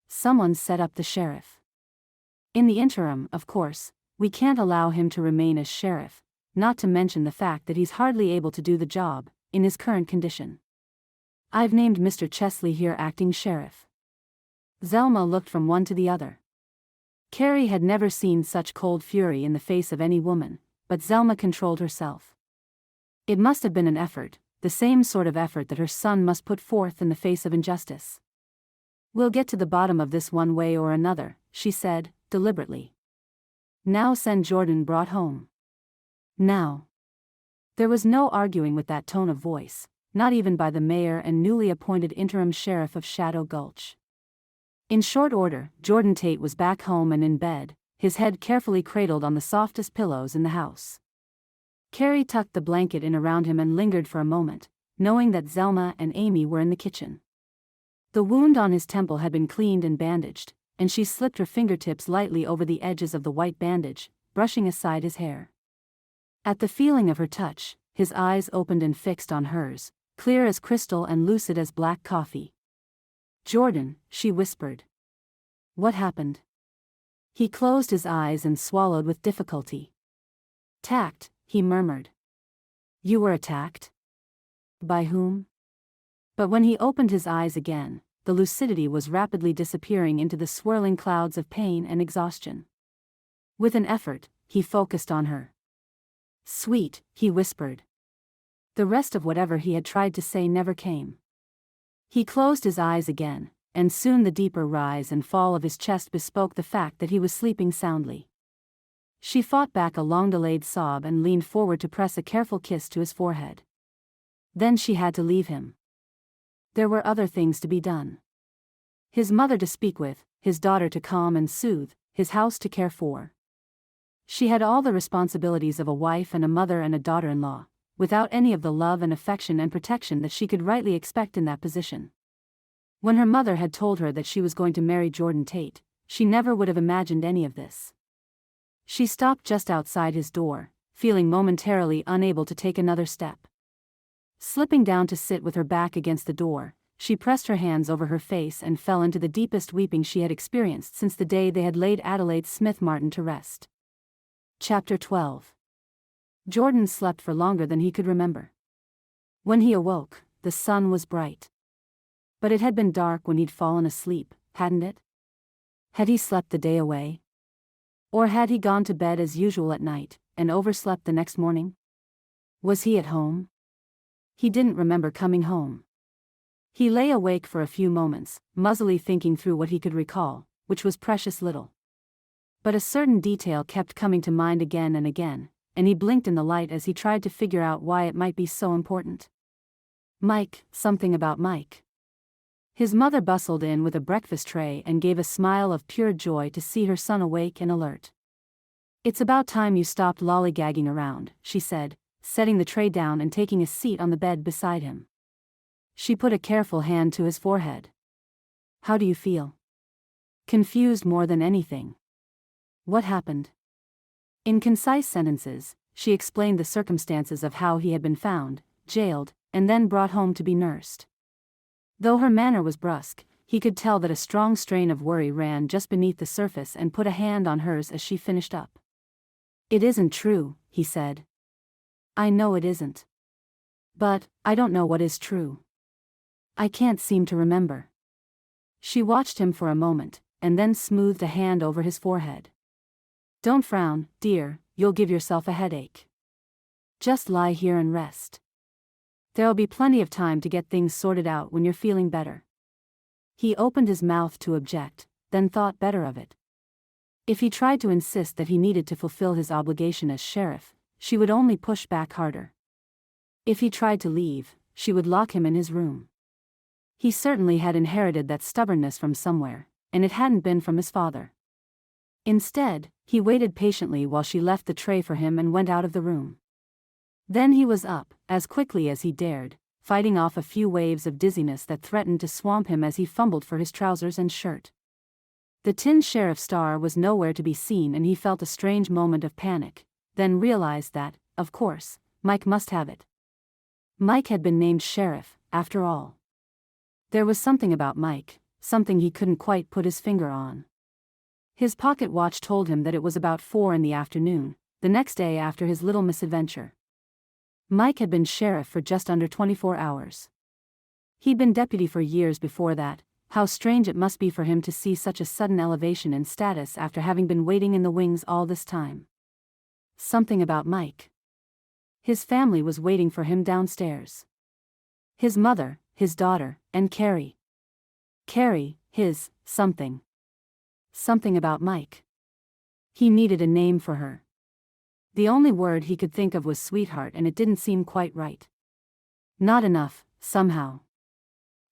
"Someone set up the sheriff. In the interim, of course, we can't allow him to remain as sheriff, not to mention the fact that he's hardly able to do the job, in his current condition. I've named Mr. Chesley here acting sheriff." Zelma looked from one to the other. Carey had never seen such cold fury in the face of any woman, but Zelma controlled herself. It must have been an effort, the same sort of effort that her son must put forth in the face of injustice. "We'll get to the bottom of this one way or another," she said, deliberately. "Now send Jordan brought home. Now." There was no arguing with that tone of voice, not even by the mayor and newly appointed interim sheriff of Shadow Gulch. In short order, Jordan Tait was back home and in bed, his head carefully cradled on the softest pillows in the house. Carey tucked the blanket in around him and lingered for a moment, knowing that Zelma and Aimee were in the kitchen. The wound on his temple had been cleaned and bandaged, and she slipped her fingertips lightly over the edges of the white bandage, brushing aside his hair. At the feeling of her touch, his eyes opened and fixed on hers, clear as crystal and lucid as black coffee. "Jordan," she whispered. "What happened?" He closed his eyes and swallowed with difficulty. "Attacked," he murmured. "You were attacked? By whom?" But when he opened his eyes again, the lucidity was rapidly disappearing into the swirling clouds of pain and exhaustion. With an effort, he focused on her. "Sweet," he whispered. The rest of whatever he had tried to say never came. He closed his eyes again, and soon the deeper rise and fall of his chest bespoke the fact that he was sleeping soundly. She fought back a long-delayed sob and leaned forward to press a careful kiss to his forehead. Then she had to leave him. There were other things to be done. His mother to speak with, his daughter to calm and soothe, his house to care for. She had all the responsibilities of a wife and a mother and a daughter-in-law, without any of the love and affection and protection that she could rightly expect in that position. When her mother had told her that she was going to marry Jordan Tait, she never would have imagined any of this. She stopped just outside his door, feeling momentarily unable to take another step. Slipping down to sit with her back against the door, she pressed her hands over her face and fell into the deepest weeping she had experienced since the day they had laid Adelaide Smith Martin to rest. Chapter 12. Jordan slept for longer than he could remember. When he awoke, the sun was bright. But it had been dark when he'd fallen asleep, hadn't it? Had he slept the day away? Or had he gone to bed as usual at night, and overslept the next morning? Was he at home? He didn't remember coming home. He lay awake for a few moments, muzzily thinking through what he could recall, which was precious little. But a certain detail kept coming to mind again and again, and he blinked in the light as he tried to figure out why it might be so important. Mike, something about Mike. His mother bustled in with a breakfast tray and gave a smile of pure joy to see her son awake and alert. "It's about time you stopped lollygagging around," she said, setting the tray down and taking a seat on the bed beside him. She put a careful hand to his forehead. "How do you feel?" "Confused more than anything." "What happened?" In concise sentences, she explained the circumstances of how he had been found, jailed, and then brought home to be nursed. Though her manner was brusque, he could tell that a strong strain of worry ran just beneath the surface and put a hand on hers as she finished up. "It isn't true," he said. "I know it isn't. But, I don't know what is true. I can't seem to remember." She watched him for a moment, and then smoothed a hand over his forehead. "Don't frown, dear, you'll give yourself a headache. Just lie here and rest. There'll be plenty of time to get things sorted out when you're feeling better." He opened his mouth to object, then thought better of it. If he tried to insist that he needed to fulfill his obligation as sheriff, she would only push back harder. If he tried to leave, she would lock him in his room. He certainly had inherited that stubbornness from somewhere, and it hadn't been from his father. Instead, he waited patiently while she left the tray for him and went out of the room. Then he was up, as quickly as he dared, fighting off a few waves of dizziness that threatened to swamp him as he fumbled for his trousers and shirt. The tin sheriff star was nowhere to be seen and he felt a strange moment of panic, then realized that, of course, Mike must have it. Mike had been named sheriff, after all. There was something about Mike, something he couldn't quite put his finger on. His pocket watch told him that it was about 4 in the afternoon, the next day after his little misadventure. Mike had been sheriff for just under 24 hours. He'd been deputy for years before that. How strange it must be for him to see such a sudden elevation in status after having been waiting in the wings all this time. Something about Mike. His family was waiting for him downstairs. His mother, his daughter, and Carey. Carey, his something. Something about Mike. He needed a name for her. The only word he could think of was sweetheart, and it didn't seem quite right. Not enough, somehow.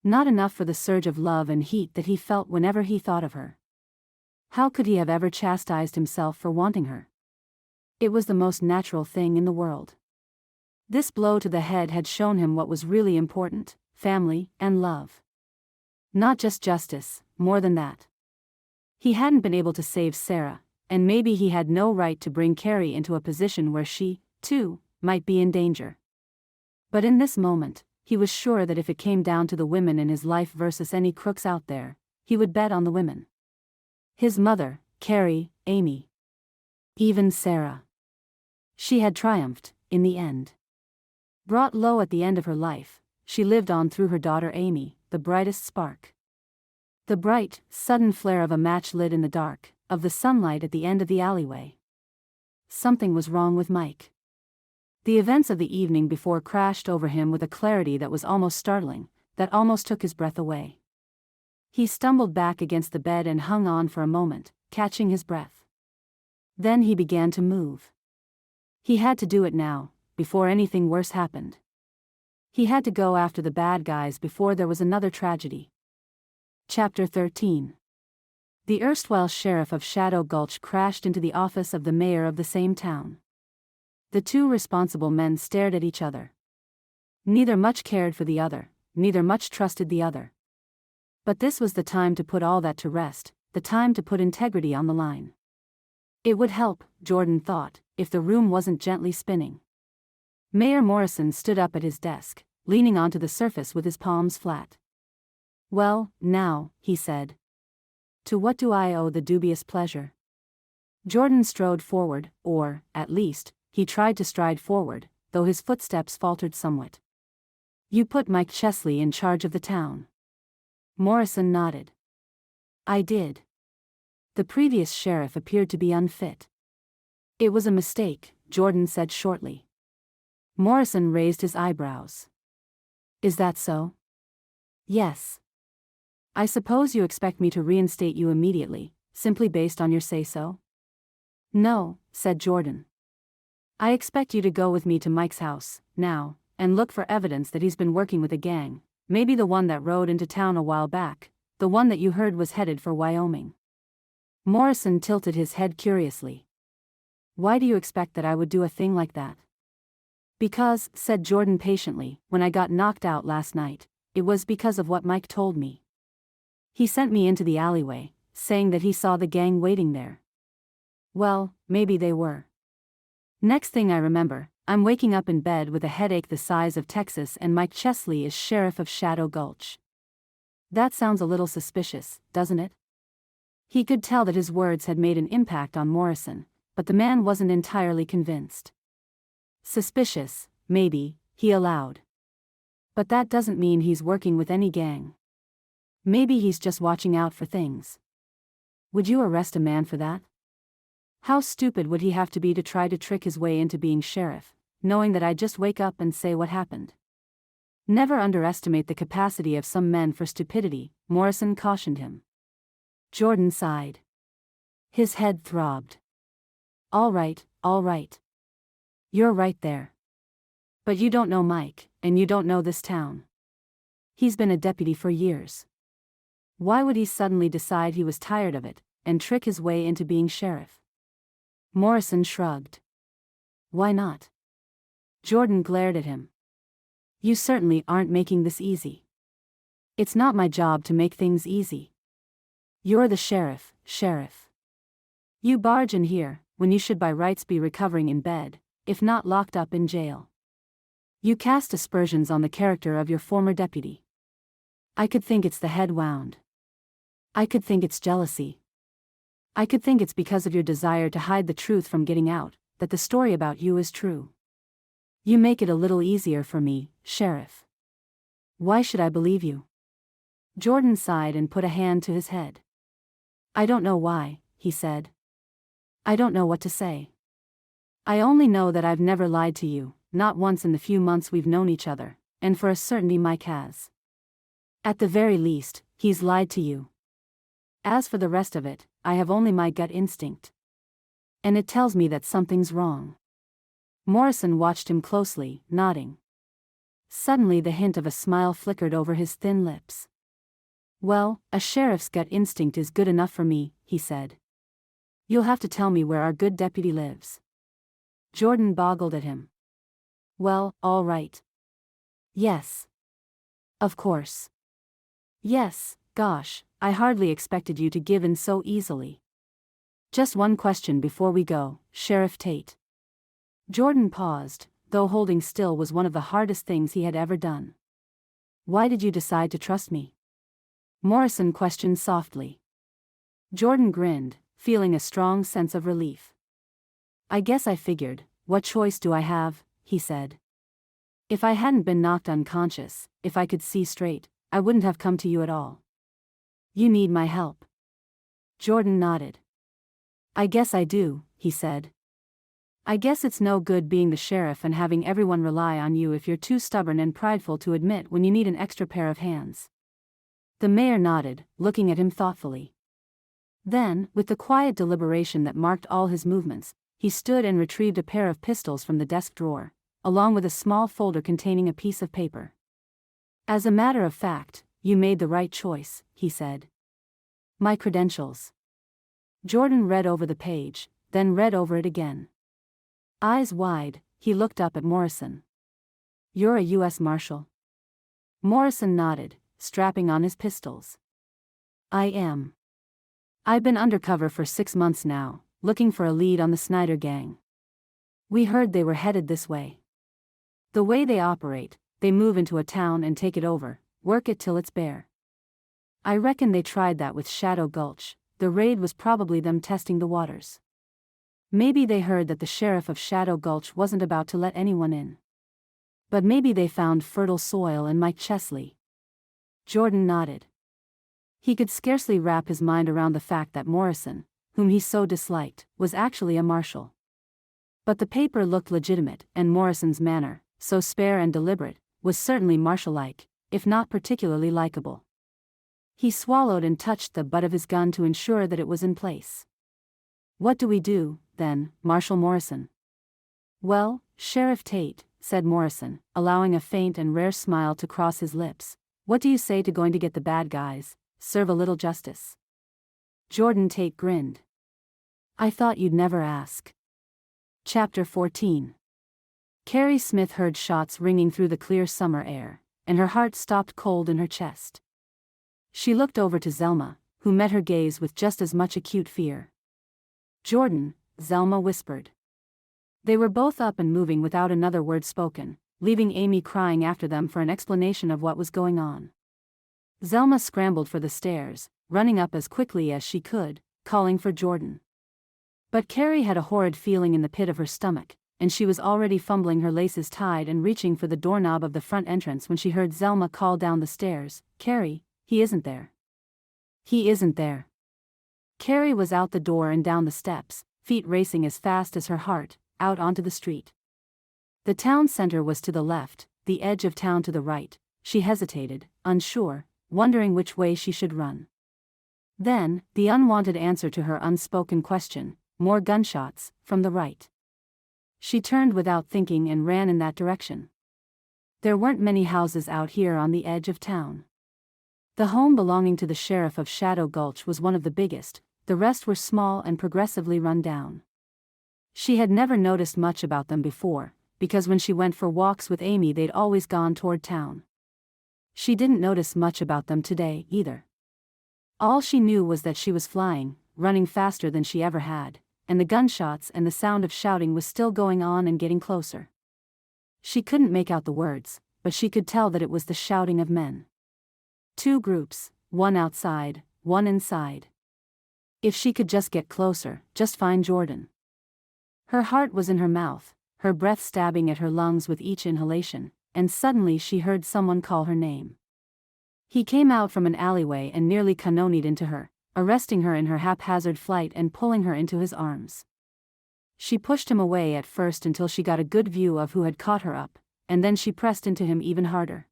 Not enough for the surge of love and heat that he felt whenever he thought of her. How could he have ever chastised himself for wanting her? It was the most natural thing in the world. This blow to the head had shown him what was really important: family and love. Not just justice, more than that. He hadn't been able to save Sarah, and maybe he had no right to bring Carey into a position where she, too, might be in danger. But in this moment, he was sure that if it came down to the women in his life versus any crooks out there, he would bet on the women. His mother, Carey, Aimee. Even Sarah. She had triumphed, in the end. Brought low at the end of her life, she lived on through her daughter Aimee, the brightest spark. The bright, sudden flare of a match lit in the dark, of the sunlight at the end of the alleyway. Something was wrong with Mike. The events of the evening before crashed over him with a clarity that was almost startling, that almost took his breath away. He stumbled back against the bed and hung on for a moment, catching his breath. Then he began to move. He had to do it now, before anything worse happened. He had to go after the bad guys before there was another tragedy. Chapter 13. The erstwhile sheriff of Shadow Gulch crashed into the office of the mayor of the same town. The two responsible men stared at each other. Neither much cared for the other, neither much trusted the other. But this was the time to put all that to rest, the time to put integrity on the line. It would help, Jordan thought, if the room wasn't gently spinning. Mayor Morrison stood up at his desk, leaning onto the surface with his palms flat. "Well, now," he said. "To what do I owe the dubious pleasure?" Jordan strode forward, or, at least, he tried to stride forward, though his footsteps faltered somewhat. "You put Mike Chesley in charge of the town." Morrison nodded. "I did. The previous sheriff appeared to be unfit." "It was a mistake," Jordan said shortly. Morrison raised his eyebrows. "Is that so?" "Yes." "I suppose you expect me to reinstate you immediately, simply based on your say-so?" "No," said Jordan. "I expect you to go with me to Mike's house, now, and look for evidence that he's been working with a gang, maybe the one that rode into town a while back, the one that you heard was headed for Wyoming." Morrison tilted his head curiously. "Why do you expect that I would do a thing like that?" "Because," said Jordan patiently, "when I got knocked out last night, it was because of what Mike told me. He sent me into the alleyway, saying that he saw the gang waiting there. Well, maybe they were. Next thing I remember, I'm waking up in bed with a headache the size of Texas and Mike Chesley is sheriff of Shadow Gulch. That sounds a little suspicious, doesn't it?" He could tell that his words had made an impact on Morrison, but the man wasn't entirely convinced. "Suspicious, maybe," he allowed. "But that doesn't mean he's working with any gang. Maybe he's just watching out for things." "Would you arrest a man for that? How stupid would he have to be to try to trick his way into being sheriff, knowing that I'd just wake up and say what happened?" "Never underestimate the capacity of some men for stupidity," Morrison cautioned him. Jordan sighed. His head throbbed. All right. You're right there. But you don't know Mike, and you don't know this town. He's been a deputy for years. Why would he suddenly decide he was tired of it, and trick his way into being sheriff?" Morrison shrugged. "Why not?" Jordan glared at him. "You certainly aren't making this easy. It's not my job to make things easy. You're the sheriff. You barge in here, when you should by rights be recovering in bed, if not locked up in jail. You cast aspersions on the character of your former deputy. I could think it's the head wound. I could think it's jealousy. I could think it's because of your desire to hide the truth from getting out, that the story about you is true. You make it a little easier for me, Sheriff. Why should I believe you?" Jordan sighed and put a hand to his head. "I don't know why," he said. "I don't know what to say. I only know that I've never lied to you, not once in the few months we've known each other, and for a certainty Mike has. At the very least, he's lied to you. As for the rest of it, I have only my gut instinct. And it tells me that something's wrong." Morrison watched him closely, nodding. Suddenly the hint of a smile flickered over his thin lips. "Well, a sheriff's gut instinct is good enough for me," he said. "You'll have to tell me where our good deputy lives." Jordan boggled at him. Well, all right. Yes. Of course. Yes, gosh, I hardly expected you to give in so easily. Just one question before we go, Sheriff Tait. Jordan paused, though holding still was one of the hardest things he had ever done. Why did you decide to trust me? Morrison questioned softly. Jordan grinned, feeling a strong sense of relief. I guess I figured, what choice do I have, he said. If I hadn't been knocked unconscious, if I could see straight, I wouldn't have come to you at all. You need my help. Jordan nodded. I guess I do, he said. I guess it's no good being the sheriff and having everyone rely on you if you're too stubborn and prideful to admit when you need an extra pair of hands. The mayor nodded, looking at him thoughtfully. Then, with the quiet deliberation that marked all his movements, he stood and retrieved a pair of pistols from the desk drawer, along with a small folder containing a piece of paper. As a matter of fact, you made the right choice, he said. My credentials. Jordan read over the page, then read over it again. Eyes wide, he looked up at Morrison. You're a U.S. Marshal? Morrison nodded, strapping on his pistols. I am. I've been undercover for 6 months now, looking for a lead on the Snyder gang. We heard they were headed this way. The way they operate, they move into a town and take it over, work it till it's bare. I reckon they tried that with Shadow Gulch. The raid was probably them testing the waters. Maybe they heard that the sheriff of Shadow Gulch wasn't about to let anyone in. But maybe they found fertile soil in Mike Chesley. Jordan nodded. He could scarcely wrap his mind around the fact that Morrison, whom he so disliked, was actually a marshal. But the paper looked legitimate, and Morrison's manner, so spare and deliberate, was certainly marshal-like, if not particularly likable. He swallowed and touched the butt of his gun to ensure that it was in place. What do we do, then, Marshal Morrison? Well, Sheriff Tait, said Morrison, allowing a faint and rare smile to cross his lips, what do you say to going to get the bad guys, serve a little justice? Jordan Tait grinned. I thought you'd never ask. Chapter 14. Carey Smith heard shots ringing through the clear summer air, and her heart stopped cold in her chest. She looked over to Zelma, who met her gaze with just as much acute fear. Jordan, Zelma whispered. They were both up and moving without another word spoken, leaving Aimee crying after them for an explanation of what was going on. Zelma scrambled for the stairs, running up as quickly as she could, calling for Jordan. But Carey had a horrid feeling in the pit of her stomach, and she was already fumbling her laces tied and reaching for the doorknob of the front entrance when she heard Zelma call down the stairs, Carey, he isn't there. He isn't there. Carey was out the door and down the steps, feet racing as fast as her heart, out onto the street. The town center was to the left, the edge of town to the right. She hesitated, unsure, wondering which way she should run. Then, the unwanted answer to her unspoken question, more gunshots, from the right. She turned without thinking and ran in that direction. There weren't many houses out here on the edge of town. The home belonging to the sheriff of Shadow Gulch was one of the biggest, the rest were small and progressively run down. She had never noticed much about them before, because when she went for walks with Aimee they'd always gone toward town. She didn't notice much about them today, either. All she knew was that she was flying, running faster than she ever had, and the gunshots and the sound of shouting was still going on and getting closer. She couldn't make out the words, but she could tell that it was the shouting of men. 2 groups, one outside, one inside. If she could just get closer, just find Jordan. Her heart was in her mouth, her breath stabbing at her lungs with each inhalation, and suddenly she heard someone call her name. He came out from an alleyway and nearly cannonied into her, arresting her in her haphazard flight and pulling her into his arms. She pushed him away at first until she got a good view of who had caught her up, and then she pressed into him even harder.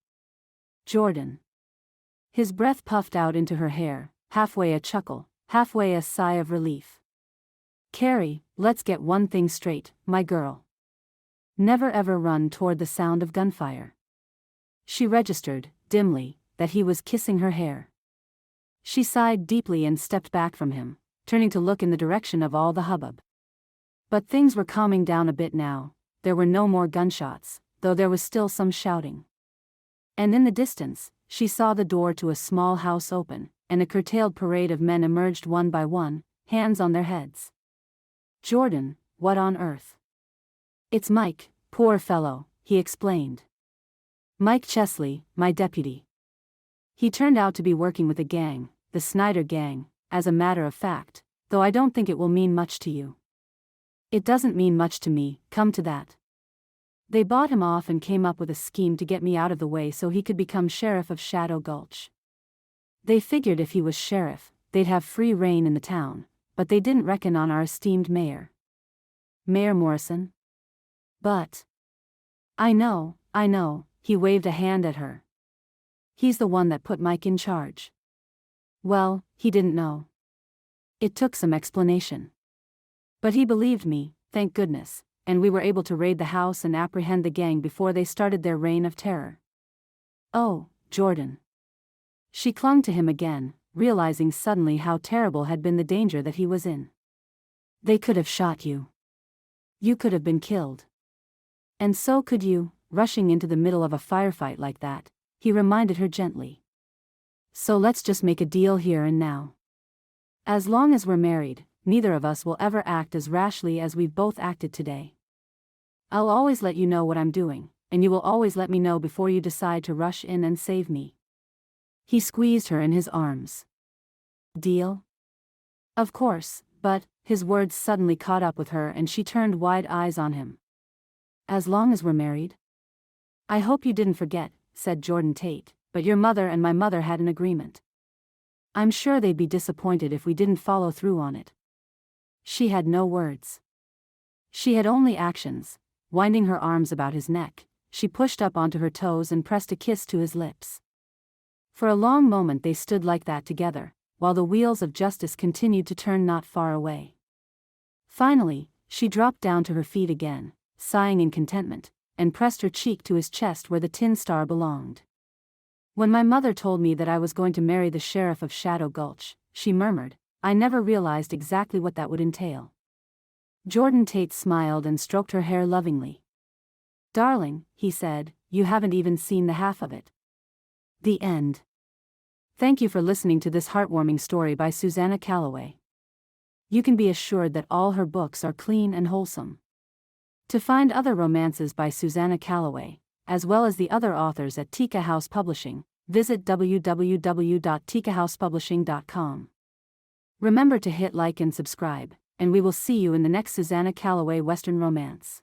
Jordan. His breath puffed out into her hair, halfway a chuckle, halfway a sigh of relief. Carey, let's get one thing straight, my girl. Never ever run toward the sound of gunfire. She registered, dimly, that he was kissing her hair. She sighed deeply and stepped back from him, turning to look in the direction of all the hubbub. But things were calming down a bit now. There were no more gunshots, though there was still some shouting. And in the distance, she saw the door to a small house open, and a curtailed parade of men emerged one by one, hands on their heads. "Jordan, what on earth?" "It's Mike, poor fellow," he explained. "Mike Chesley, my deputy. He turned out to be working with a gang, the Snyder gang, as a matter of fact, though I don't think it will mean much to you." "It doesn't mean much to me, come to that. They bought him off and came up with a scheme to get me out of the way so he could become sheriff of Shadow Gulch. They figured if he was sheriff, they'd have free reign in the town, but they didn't reckon on our esteemed mayor. Mayor Morrison? But I know, he waved a hand at her. He's the one that put Mike in charge." "Well, he didn't know. It took some explanation. But he believed me, thank goodness, and we were able to raid the house and apprehend the gang before they started their reign of terror." "Oh, Jordan." She clung to him again, realizing suddenly how terrible had been the danger that he was in. "They could have shot you. You could have been killed. And so could you, rushing into the middle of a firefight like that," he reminded her gently. "So let's just make a deal here and now. As long as we're married, neither of us will ever act as rashly as we've both acted today. I'll always let you know what I'm doing, and you will always let me know before you decide to rush in and save me." He squeezed her in his arms. "Deal?" "Of course, but," his words suddenly caught up with her and she turned wide eyes on him. "As long as we're married?" "I hope you didn't forget," said Jordan Tait, "but your mother and my mother had an agreement. I'm sure they'd be disappointed if we didn't follow through on it." She had no words. She had only actions. Winding her arms about his neck, she pushed up onto her toes and pressed a kiss to his lips. For a long moment they stood like that together, while the wheels of justice continued to turn not far away. Finally, she dropped down to her feet again, sighing in contentment, and pressed her cheek to his chest where the tin star belonged. "When my mother told me that I was going to marry the sheriff of Shadow Gulch," she murmured, "I never realized exactly what that would entail." Jordan Tait smiled and stroked her hair lovingly. "Darling," he said, "you haven't even seen the half of it." The end. Thank you for listening to this heartwarming story by Susannah Calloway. You can be assured that all her books are clean and wholesome. To find other romances by Susannah Calloway, as well as the other authors at Tika House Publishing, visit www.tikahousepublishing.com. Remember to hit like and subscribe, and we will see you in the next Susannah Calloway Western romance.